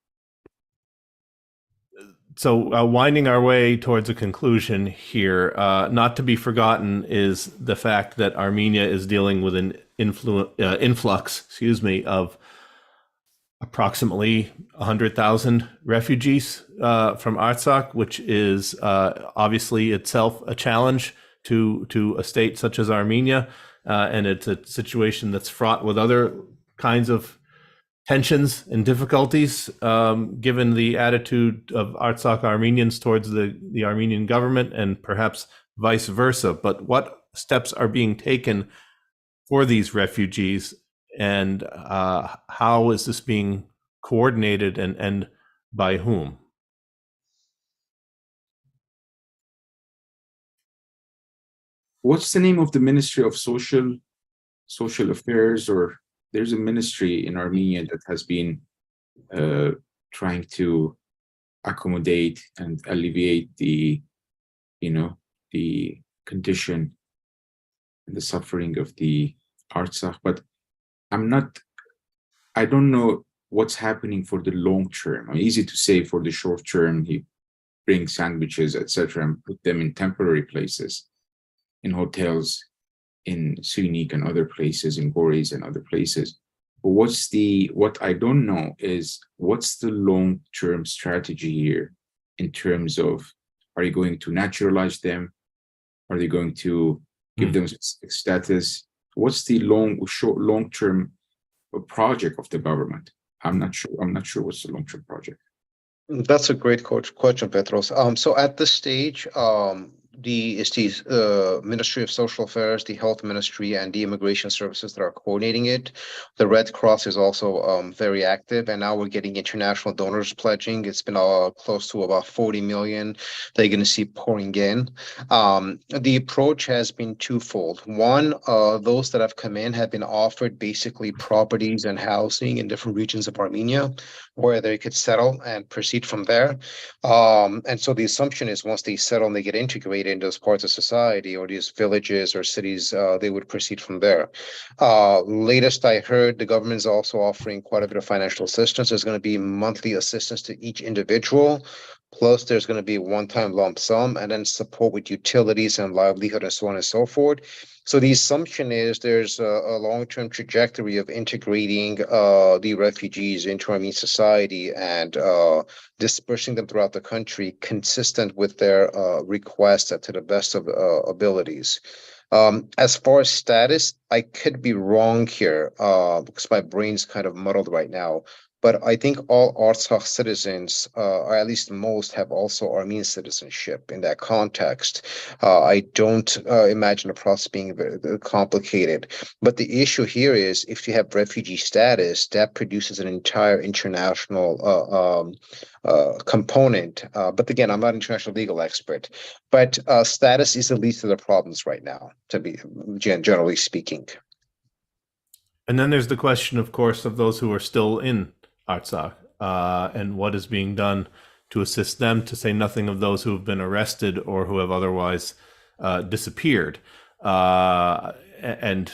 So winding our way towards a conclusion here, not to be forgotten is the fact that Armenia is dealing with an influx, of approximately 100,000 refugees from Artsakh, which is obviously itself a challenge to a state such as Armenia, and it's a situation that's fraught with other kinds of tensions and difficulties, given the attitude of Artsakh Armenians towards the Armenian government, and perhaps vice versa. But what steps are being taken for these refugees, and how is this being coordinated, and by whom? what's the name of the Ministry of Social Affairs? Or there's a ministry in Armenia that has been trying to accommodate and alleviate the, the condition and the suffering of the Artsakh. But I don't know what's happening for the long term. I mean, easy to say for the short term, he brings sandwiches, etc., and put them in temporary places, in hotels, in Sunik and other places, in Goris and other places. But what I don't know is what's the long-term strategy here in terms of, are you going to naturalize them? Are they going to give them status? What's the long-term project of the government? I'm not sure what's the long-term project. That's a great question, Bedros. So at this stage, the Ministry of Social Affairs, the Health Ministry, and the Immigration Services that are coordinating it. The Red Cross is also very active, and now we're getting international donors pledging. It's been close to about 40 million they're going to see pouring in. The approach has been twofold. One, those that have come in have been offered basically properties and housing in different regions of Armenia where they could settle and proceed from there. And so the assumption is once they settle and they get integrated in those parts of society or these villages or cities, they would proceed from there. Latest I heard, the government is also offering quite a bit of financial assistance. There's going to be monthly assistance to each individual. Plus, there's going to be a one-time lump sum and then support with utilities and livelihood and so on and so forth. So the assumption is there's a long-term trajectory of integrating the refugees into Armenian society and dispersing them throughout the country consistent with their requests to the best of abilities. As far as status, I could be wrong here because my brain's kind of muddled right now. But I think all Artsakh citizens, or at least most, have also Armenian citizenship in that context. I don't imagine the process being very complicated. But the issue here is if you have refugee status, that produces an entire international component. But again, I'm not an international legal expert. But status is the least of the problems right now, to be generally speaking. And then there's the question, of course, of those who are still in Artsakh and what is being done to assist them, to say nothing of those who have been arrested or who have otherwise disappeared. And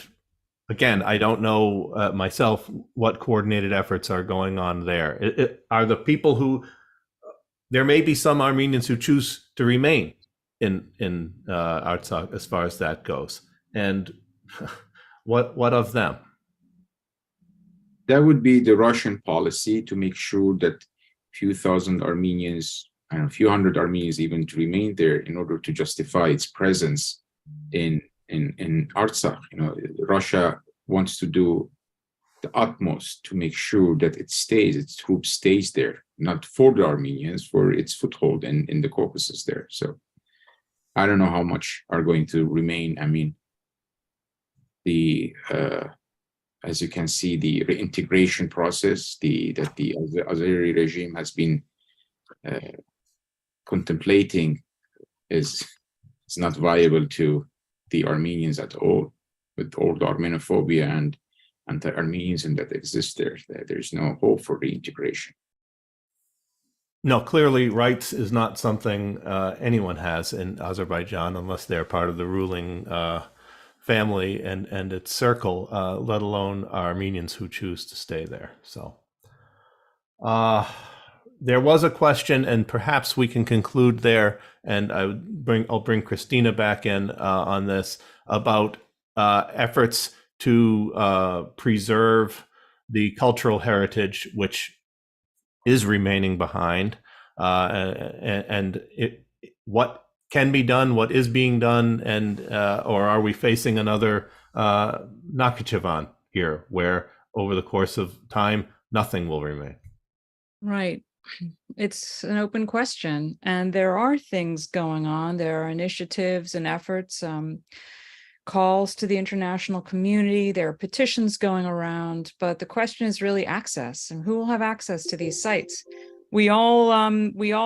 again, I don't know myself what coordinated efforts are going on there. Are the people who, there may be some Armenians who choose to remain in Artsakh as far as that goes. And what of them? That would be the Russian policy, to make sure that a few thousand Armenians, and a few hundred Armenians even, to remain there in order to justify its presence in Artsakh. Russia wants to do the utmost to make sure that its troops stays there, not for the Armenians, for its foothold in the Caucasus there. So I don't know how much are going to remain. I mean, as you can see, the reintegration process that the Azeri regime has been contemplating is not viable to the Armenians at all, with all the Armenophobia and anti-Armenianism that exists there. There's no hope for reintegration. No, clearly rights is not something anyone has in Azerbaijan unless they're part of the ruling family and its circle, let alone Armenians who choose to stay there. So there was a question, and perhaps we can conclude there, and I'll bring Christina back in on this, about efforts to preserve the cultural heritage which is remaining behind, and what can be done, what is being done, and or are we facing another Nakhichevan here, where over the course of time nothing will remain? Right. It's an open question, and there are things going on. There are initiatives and efforts, calls to the international community. There are petitions going around, but the question is really access, and who will have access to these sites. We all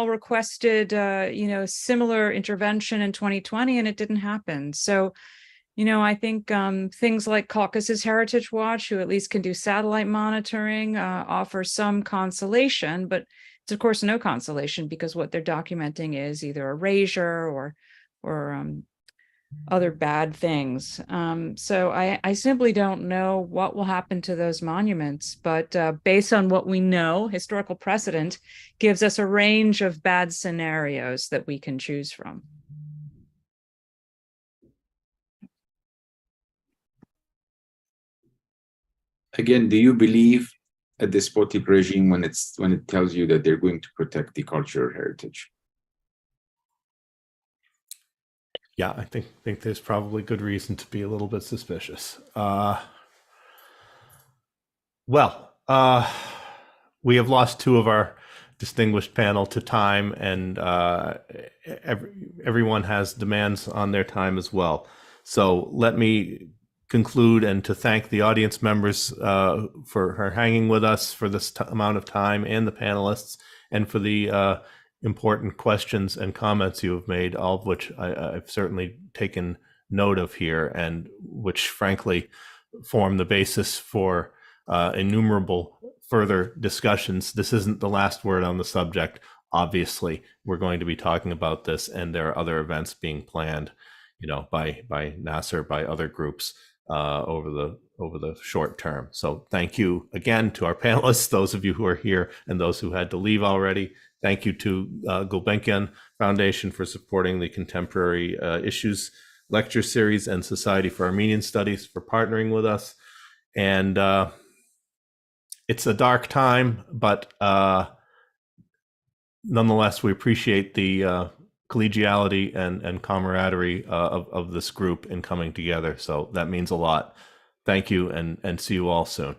requested, similar intervention in 2020, and it didn't happen. So I think things like Caucasus Heritage Watch, who at least can do satellite monitoring, offer some consolation, but it's of course no consolation because what they're documenting is either erasure or other bad things. So I simply don't know what will happen to those monuments, but based on what we know, historical precedent gives us a range of bad scenarios that we can choose from. Again, do you believe a despotic regime when it tells you that they're going to protect the cultural heritage? Yeah, I think there's probably good reason to be a little bit suspicious. We have lost two of our distinguished panel to time, and everyone has demands on their time as well. So let me conclude and to thank the audience members for hanging with us for this amount of time, and the panelists, and for the important questions and comments you have made, all of which I've certainly taken note of here, and which frankly form the basis for innumerable further discussions. This isn't the last word on the subject. Obviously, we're going to be talking about this, and there are other events being planned, by Nasser, by other groups over the short term. So thank you again to our panelists, those of you who are here and those who had to leave already. Thank you to Gulbenkian Foundation for supporting the Contemporary Issues lecture series, and Society for Armenian Studies for partnering with us. And it's a dark time, but nonetheless, we appreciate the collegiality and camaraderie of this group in coming together. So that means a lot. Thank you, and see you all soon.